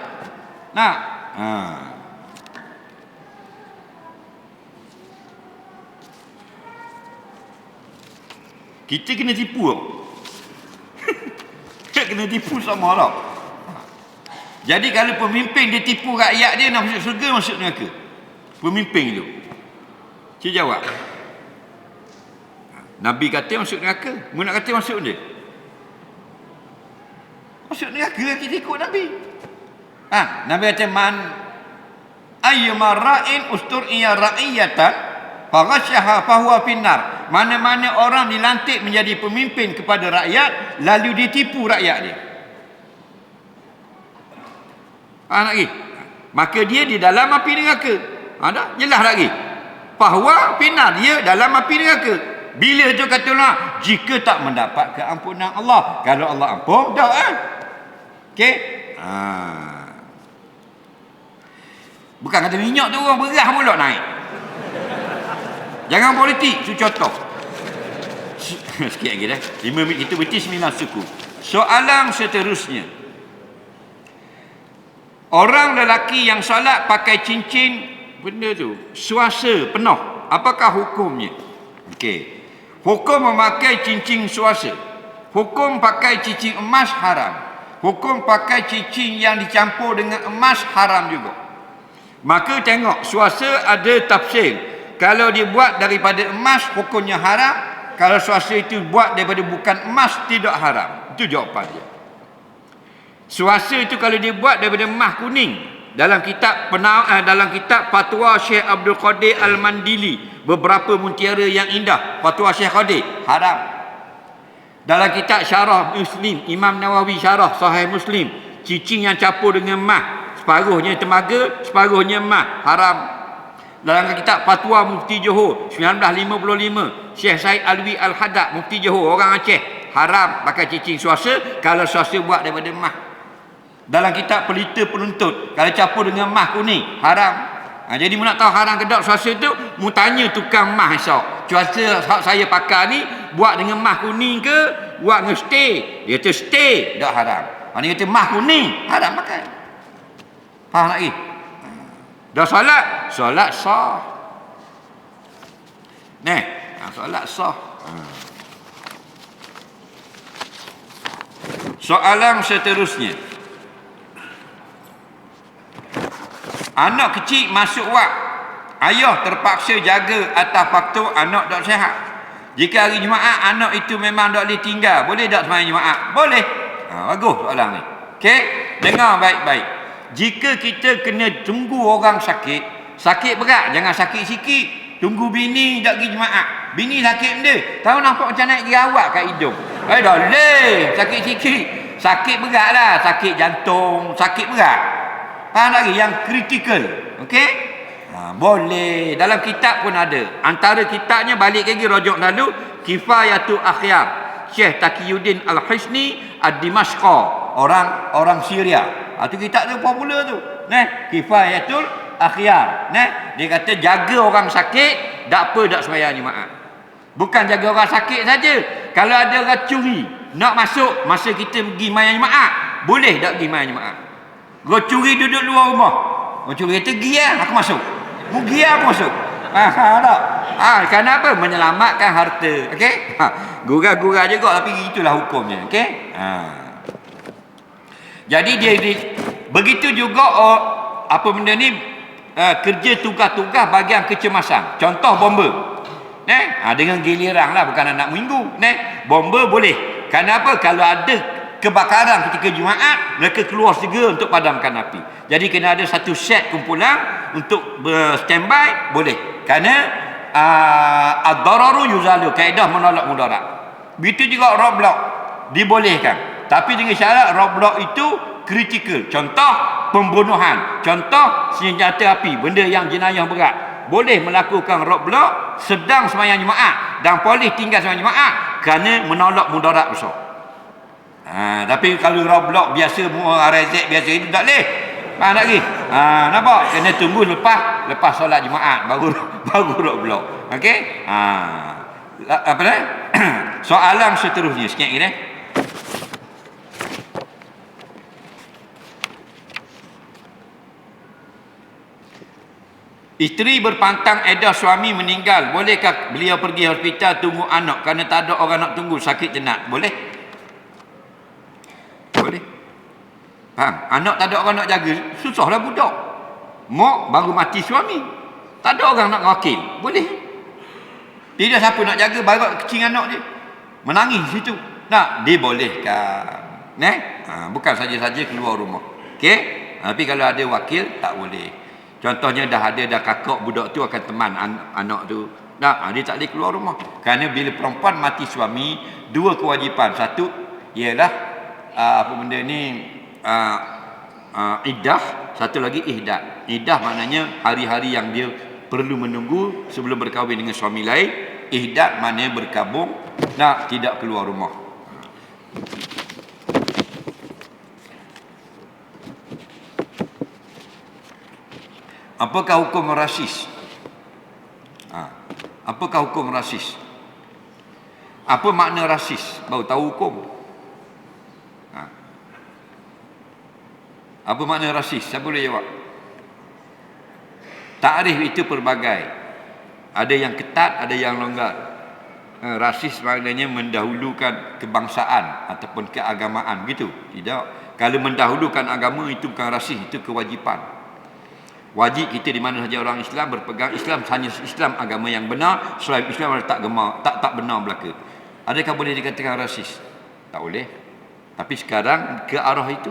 Nak. Kita kena tipu tau. Kena tipu sama orang. Jadi kalau pemimpin dia tipu rakyat dia nak masuk surga, masuk neraka. Pemimpin tu. Cik jawab. Nabi kata masuk neraka. Mu nak kata masuk dia? Masuk neraka kita ikut Nabi. Nabi kata man ayyuma ra'in ustur'iya ra'iyatan faghasyaha fahuwa finnar. Mana-mana orang dilantik menjadi pemimpin kepada rakyat lalu ditipu rakyat dia. Lagi. Maka dia di dalam api neraka. Ada jelas lagi. Bahawa finnar, dia dalam api neraka. Bila tu kata Allah, jika tak mendapat keampunan Allah. Kalau Allah ampun, dah okey. Bukan kata minyak tu orang berah pula naik. Jangan politik, tu contoh. Sikit lagi dah. 5 minit kita berhenti 9 suku. Soalan seterusnya. Orang lelaki yang solat pakai cincin, benda tu suasa penuh, apakah hukumnya? Okey. Hukum memakai cincin suasa. Hukum pakai cincin emas haram. Hukum pakai cincin yang dicampur dengan emas haram juga. Maka tengok suasa ada tafsir. Kalau dibuat daripada emas hukumnya haram. Kalau suasa itu buat daripada bukan emas tidak haram. Itu jawapan dia. Suasa itu kalau dibuat daripada emas kuning, dalam kitab fatwa Syekh Abdul Qadir Al-Mandili, beberapa mutiara yang indah, fatwa Syekh Qadir haram. Dalam kitab Syarah Muslim, Imam Nawawi Syarah Sahih Muslim, cincin yang campur dengan emas, separuhnya tembaga, separuhnya emas, haram. Dalam kitab fatwa Mufti Johor 1955, Syekh Said Alwi Al-Haddad Mufti Johor, orang Aceh, haram pakai cincin suasa kalau suasa buat daripada emas. Dalam kitab Pelita Penuntut, kalau campur dengan emas kuning, haram. Jadi mu nak tahu haram ke tak suasa tu, mu tanya tukang emas esok. Suasa saya pakai ni buat dengan emas kuning ke, buat dengan stay? Dia kata stay, tak haram. Dia kata emas kuning, haram pakai. Faham lagi? Dah solat? Solat sah. Solat sah. Soalan seterusnya. Anak kecil masuk wak, ayah terpaksa jaga atas faktor anak tak sihat. Jika hari Jumaat anak itu memang tak boleh tinggal, boleh tak sembahyang Jumaat? Boleh. Bagus soalan ni. Okey, dengar baik-baik. Jika kita kena tunggu orang sakit, sakit berat, jangan sakit sikit. Tunggu bini tak pergi Jumaat. Bini sakit benda, tahu nampak macam naik jerawat kat hidung. Dah leh, sakit sikit. Sakit berat lah. Sakit jantung, sakit berat. Faham lagi? Yang kritikal. Okey? Boleh. Dalam kitab pun ada. Antara kitabnya balik lagi rujuk lalu. Kifayatu Akhyar. Syekh Taqiyuddin Al-Hisni Ad-Dimashqa. Orang Syria. Itu kitab tu popular tu. Kifayatul Akhyar. Dia kata jaga orang sakit, tak apa tak sembahyang jemaah. Bukan jaga orang sakit saja. Kalau ada orang curi, nak masuk masa kita pergi sembahyang jemaah, boleh tak pergi sembahyang jemaah? Orang curi duduk luar rumah. Orang curi kata, "Pergi lah, aku masuk." Pergi lah, aku masuk. Tak? Kenapa? Menyelamatkan harta. Okey? Gurau-gurau juga, tapi itulah hukumnya. Okey? Jadi dia begitu juga apa benda ni kerja tugas-tugas bahagian kecemasan. Contoh bomba. Dengan giliran lah, bukan anak minggu. Bomba boleh. Kenapa? Kalau ada kebakaran ketika Jumaat, mereka keluar segera untuk padamkan api. Jadi kena ada satu set kumpulan untuk standby, boleh. Kerana ad-dararu yuzalu, kaedah menolak mudarat. Begitu juga roadblock dibolehkan. Tapi dengan syarat roadblock itu kritikal. Contoh pembunuhan, contoh senjata api, benda yang jenayah berat. Boleh melakukan roadblock sedang sembahyang jemaah dan polis tinggal sembahyang jemaah kerana menolak mudarat besar. Tapi kalau roadblock biasa, RZ biasa itu tak boleh. Faham tak lagi? Nampak? Kena tunggu lepas solat jemaah baru roadblock. Okey? Apa dah? Soalan seterusnya sikit lagi. Isteri berpantang edah suami meninggal. Bolehkah beliau pergi hospital tunggu anak kerana tak ada orang nak tunggu, sakit jenat? Boleh? Boleh. Faham? Anak tak ada orang nak jaga, susahlah budak. Mak baru mati suami, tak ada orang nak wakil. Boleh. Tidak siapa nak jaga, baru kecil anak dia menangis situ. Nak dibolehkan. Bukan saja-saja keluar rumah. Okey? Tapi kalau ada wakil tak boleh. Contohnya dah kakak budak tu akan teman anak tu. Dia tak boleh keluar rumah. Kerana bila perempuan mati suami, dua kewajipan. Satu ialah apa benda ni iddah. Satu lagi ihdad. Iddah maknanya hari-hari yang dia perlu menunggu sebelum berkahwin dengan suami lain. Ihdad maknanya berkabung, tidak keluar rumah. Apakah hukum rasis? Apakah hukum rasis? Apa makna rasis? Baru tahu hukum. Apa makna rasis? Siapa boleh jawab? Takrif itu pelbagai. Ada yang ketat, ada yang longgar. Rasis maknanya mendahulukan kebangsaan ataupun keagamaan, begitu? Tidak. Kalau mendahulukan agama itu bukan rasis, itu kewajipan. Wajib kita di mana saja orang Islam berpegang Islam, hanya Islam agama yang benar, selain Islam tak benar belaka. Adakah boleh dikatakan rasis? Tak boleh. Tapi sekarang ke arah itu.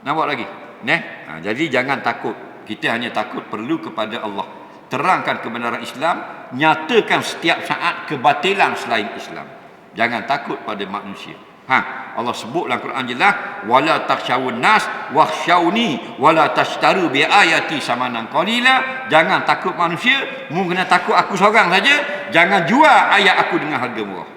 Nampak lagi? Jadi jangan takut. Kita hanya takut perlu kepada Allah. Terangkan kebenaran Islam, nyatakan setiap saat kebatilan selain Islam. Jangan takut pada manusia. Allah sebut dalam Quran jelas, wala takhshawun nas wakhshawni wala tashtaru bi ayati samanan qalila. Jangan takut manusia, mu kena takut aku seorang saja. Jangan jual ayat aku dengan harga murah.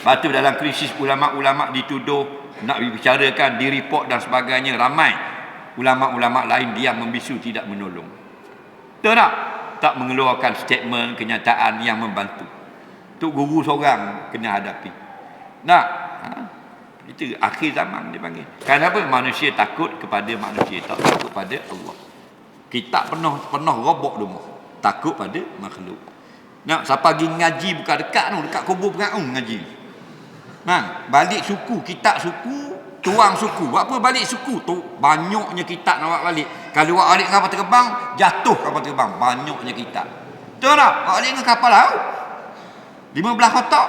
Batu dalam krisis ulama-ulama dituduh nak dibicarakan, direport dan sebagainya. Ramai ulama-ulama lain diam membisu, tidak menolong. Betul tak? Tak mengeluarkan statement kenyataan yang membantu. Tu guru seorang kena hadapi. Itu akhir zaman dia panggil. Kenapa? Manusia takut kepada manusia, tak takut pada Allah. Kita pernah robok rumah, takut pada makhluk. Siapa pergi ngaji bukan dekat tu, dekat kubur pengaung ngaji. Balik suku, kitab suku, tuang suku. Buat apa balik suku tu? Banyaknya kitab nak buat balik. Kalau buat balik kapal terbang, jatuh kapal terbang, banyaknya kitab. Betul tak? Buat balik dengan kapal laut 15 kotak.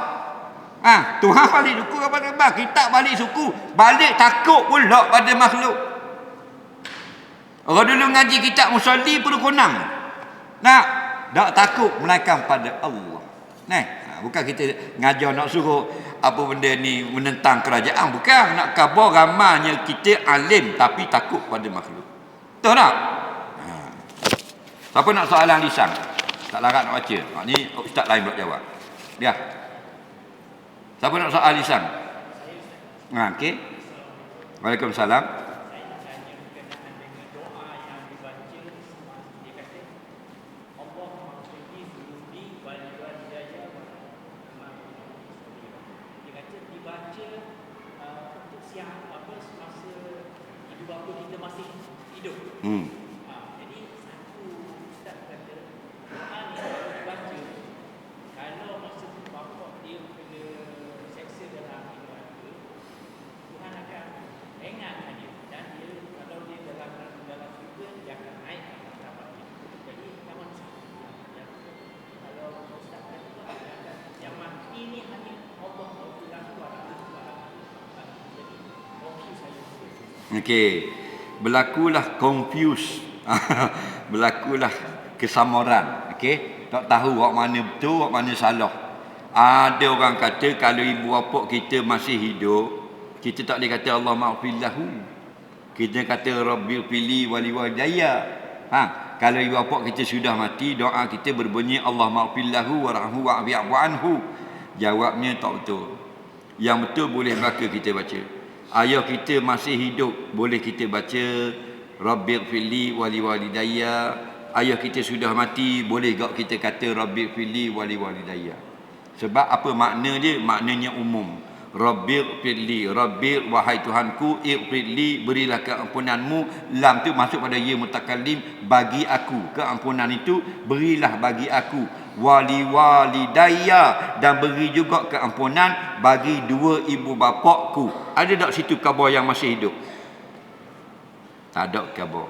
Tuhan balik suku kapal terbang, kitab balik suku. Balik takut pula pada makhluk. Orang dulu ngaji kitab musalli perlu konang. Tak takut melainkan pada Allah. Bukan kita ngajar nak suruh apa benda ni menentang kerajaan. Bukan. Nak khabar ramanya kita alim tapi takut pada makhluk. Betul tak? Siapa nak soalan lisan? Tak larat nak baca. Ni ustaz lain pula jawab. Dia. Siapa nak soal lisan? Okey. Waalaikumsalam. Jadi satu ustaz kata doa ni kalau dibaca, kalau masa tu bapak dia kena seksa dalam hidup dia, Tuhan akan ringankan dia, dan dia kalau dia dalam syurga dia akan naik ke martabat dia. Jadi kawan saya kalau ustaz kata yang mati ni hanya Allah jadi confuse saya. Okey. Berlakulah confuse. Berlakulah kesamaran. Okey. Tak tahu awak mana betul, awak mana salah. Ada orang kata kalau ibu bapa kita masih hidup, kita tak boleh kata Allah maghfir lahu. Kita kata rabbil fili wali walidayya. Kalau ibu bapa kita sudah mati, doa kita berbunyi Allah maghfir lahu warhamhu wa'fu anhu. Jawabnya tak betul. Yang betul boleh belaka kita baca. Ayah kita masih hidup, boleh kita baca Rabbil fili wali walidayya. Ayah kita sudah mati, boleh gak kita kata Rabbil fili wali walidayya. Sebab apa makna dia? Maknanya umum. Rabbil fili, Rabbil wahai Tuhanku, ighfirli, berilah keampunanmu. Lam tu masuk pada ya mutakallim, bagi aku. Keampunan itu berilah bagi aku. Wali walidayya, dan beri juga keampunan bagi dua ibu bapakku. Ada tak situ khabar yang masih hidup? Tak ada khabar.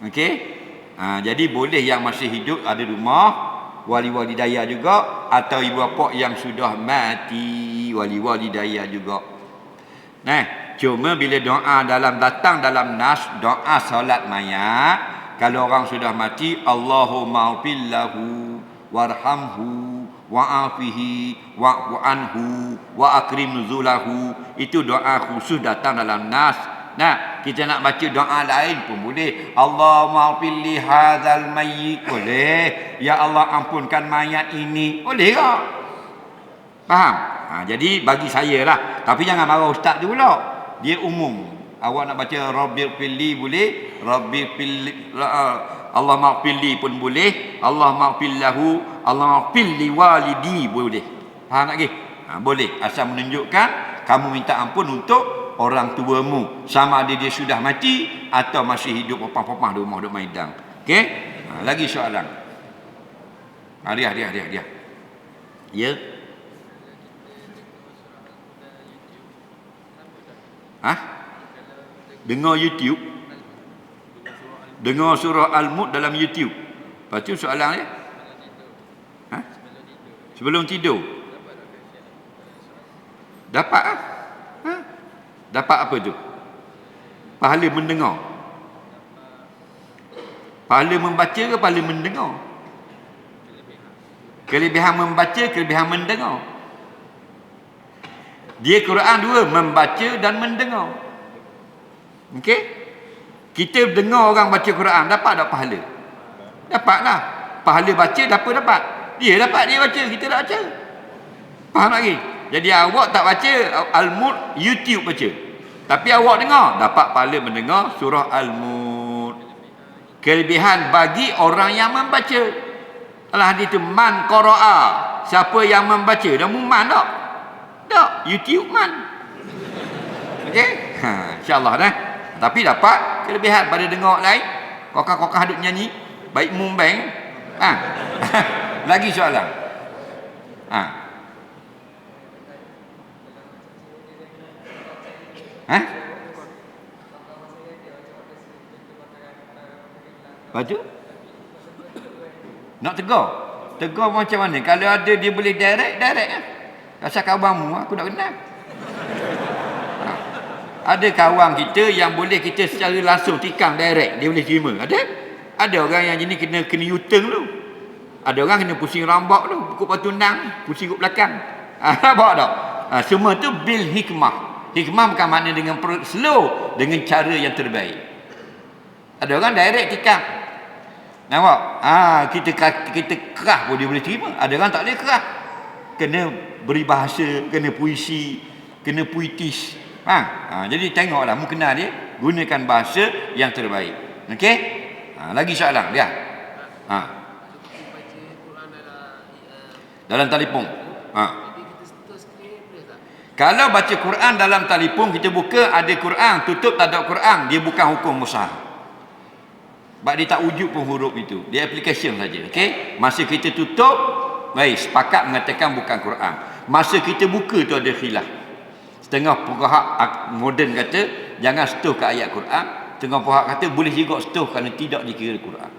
Okey? Jadi boleh yang masih hidup ada rumah wali walidayya juga, atau ibu bapa yang sudah mati wali walidayya juga. Cuma bila doa datang dalam nas, doa solat mayat, kalau orang sudah mati, Allahumma ighfir lahu warhamhu wa'afihi wa'fu anhu wa akrim nuzulahu. Itu doa khusus datang dalam nas. Kita nak baca doa lain pun boleh. Allahumma ighfir li hadzal mayyit, boleh. Ya Allah ampunkan mayat ini, boleh tak? Faham? Jadi bagi saya lah. Tapi jangan marah ustaz tu pula. Dia umum. Awak nak baca Rabbil fili boleh, Rabbil fili Allah maghfirli pun boleh, Allah maghfir lahu, Allah maghfir li walidi boleh. Faham tak ke? Boleh, asal menunjukkan kamu minta ampun untuk orang tuamu, sama ada dia sudah mati atau masih hidup, popang-popang di rumah duk maidang. Okey? Lagi soalan. Dia. Ya. Dengar YouTube. Dengar surah Al-Mulk dalam YouTube. Lepas tu soalan dia. Sebelum tidur. Dapat Dapat apa tu? Pahala mendengar. Pahala membaca ke pahala mendengar? Kelebihan membaca, kelebihan mendengar. Dia Quran dua, membaca dan mendengar. Okey? Kita dengar orang baca Quran, dapat tak pahala? Dapatlah. Pahala baca, dapat. Dia dapat, dia baca, kita tak baca. Faham lagi? Jadi awak tak baca Al-Mulk, YouTube baca. Tapi awak dengar, dapat pahala mendengar surah Al-Mulk. Kelebihan bagi orang yang membaca. Alah hadis itu man qara'a, siapa yang membaca. Dan man tak? Tak, YouTube man. Okey? Insya-Allah dah. Tapi dapat kelebihan pada dengar lain. Kokak-kokak duk nyanyi, baik mumbang. Lagi soalan. Baca? Nak tegur? Tegur macam mana? Kalau ada dia boleh direct lah. Rasa kawanmu aku tak kenal. Ada kawan kita yang boleh kita secara langsung tikam direct, dia boleh terima. Ada orang yang jenis kena U-turn dulu. Ada orang kena pusing rambut tu, pukul patundang, pusing kat belakang. Nampak tak? Semua tu bil hikmah. Hikmah bukan makna dengan slow, dengan cara yang terbaik. Ada orang direct tikam. Nampak? Kita kerah pun dia boleh terima. Ada orang tak boleh kerah. Kena beri bahasa, kena puisi, kena puitis. Jadi tengoklah mukena dia, gunakan bahasa yang terbaik. Okey? Lagi soalan dia. Dalam telefon. Kalau baca Quran dalam telefon, kita buka ada Quran, tutup tak ada Quran, dia bukan hukum mushaf. Sebab dia tak wujud pun huruf itu. Dia application saja. Okey? Masa kita tutup, baik, sepakat mengatakan bukan Quran. Masa kita buka tu ada khilaf. Setengah fuqaha moden kata jangan setuh ke ayat Quran, setengah fuqaha kata boleh juga setuh kerana tidak dikira Quran.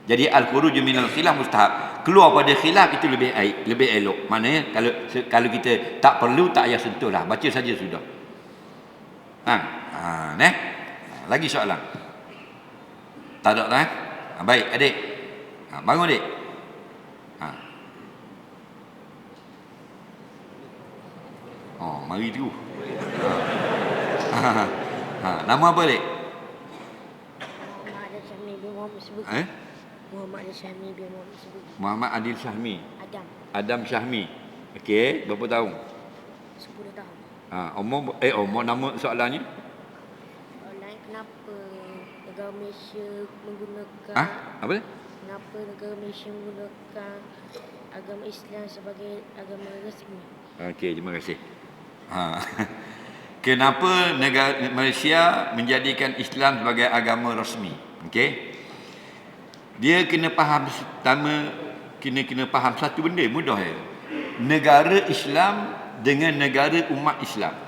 Jadi al-khuruj minal khilaf mustahab. Keluar pada khilaf itu lebih baik, lebih elok. Maknanya kalau kita tak perlu tak payah sentuhlah, baca saja sudah. Lagi soalan? Tak ada lah. Baik, adik. Bangun adik. Mari tu. Nama apa adik? Muhammad Adil Syahmi bin Muhammad Sebut. Muhammad Adil Syahmi bin Muhammad Sebut. Muhammad Adil Syahmi. Adam Syahmi. Okey, berapa tahun? 10 tahun. Umur nama soalannya? Lain kenapa negara Malaysia menggunakan Apa dia? Kenapa negara Malaysia menggunakan agama Islam sebagai agama resmi? Okey, terima kasih. Kenapa negara Malaysia menjadikan Islam sebagai agama rasmi? Okey. Dia kena faham satu benda mudah ya. Negara Islam dengan negara umat Islam.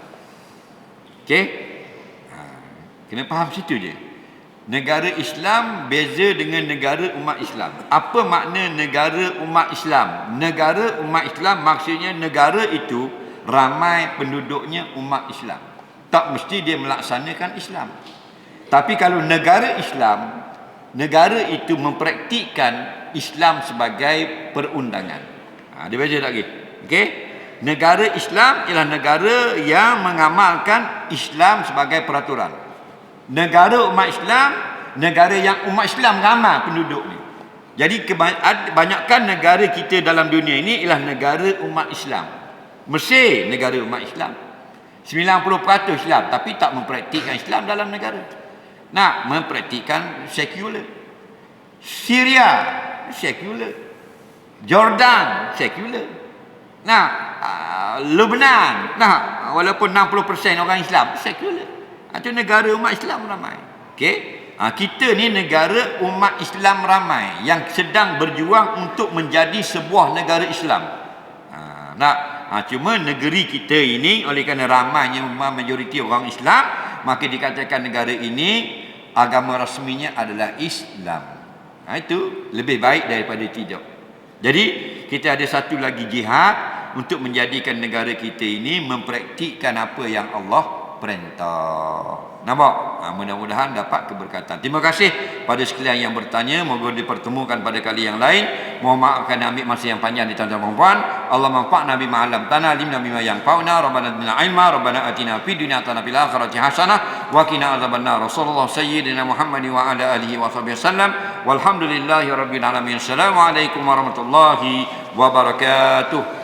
Okey? Kena faham situ je. Negara Islam beza dengan negara umat Islam. Apa makna negara umat Islam? Negara umat Islam maksudnya negara itu ramai penduduknya umat Islam. Tak mesti dia melaksanakan Islam. Tapi kalau negara Islam, negara itu mempraktikkan Islam sebagai perundangan. Dia baca tak lagi? Okey? Negara Islam ialah negara yang mengamalkan Islam sebagai peraturan. Negara umat Islam, negara yang umat Islam ramai penduduknya. Jadi kebanyakan negara kita dalam dunia ini ialah negara umat Islam. Mesir negara umat Islam, 90% Islam, tapi tak mempraktikkan Islam dalam negara. Nak mempraktikkan sekular. Syria sekular. Jordan sekular. Lebanon walaupun 60% orang Islam sekular. Itu negara umat Islam ramai. Okey? Kita ni negara umat Islam ramai yang sedang berjuang untuk menjadi sebuah negara Islam. Cuma negeri kita ini oleh kerana ramainya majoriti orang Islam, maka dikatakan negara ini agama rasminya adalah Islam. Itu lebih baik daripada tidak. Jadi kita ada satu lagi jihad untuk menjadikan negara kita ini mempraktikkan apa yang Allah perintah. Nampak? Mudah-mudahan dapat keberkatan. Terima kasih pada sekalian yang bertanya. Moga dipertemukan pada kali yang lain. Mohon maaf kerana ambil masa yang panjang di tuan-tuan dan puan. Allah manfa'na bima 'allamtana, alimna bima yanfa'una, rabbana zidna ilma, rabbana atina fid dunya hasanah fil akhirati hasanah wa qina adzabannar. Rasulullah sayyidina Muhammad wa ala alihi wa sahbihi wasallam. Walhamdulillahi rabbil alamin. Assalamualaikum warahmatullahi wabarakatuh.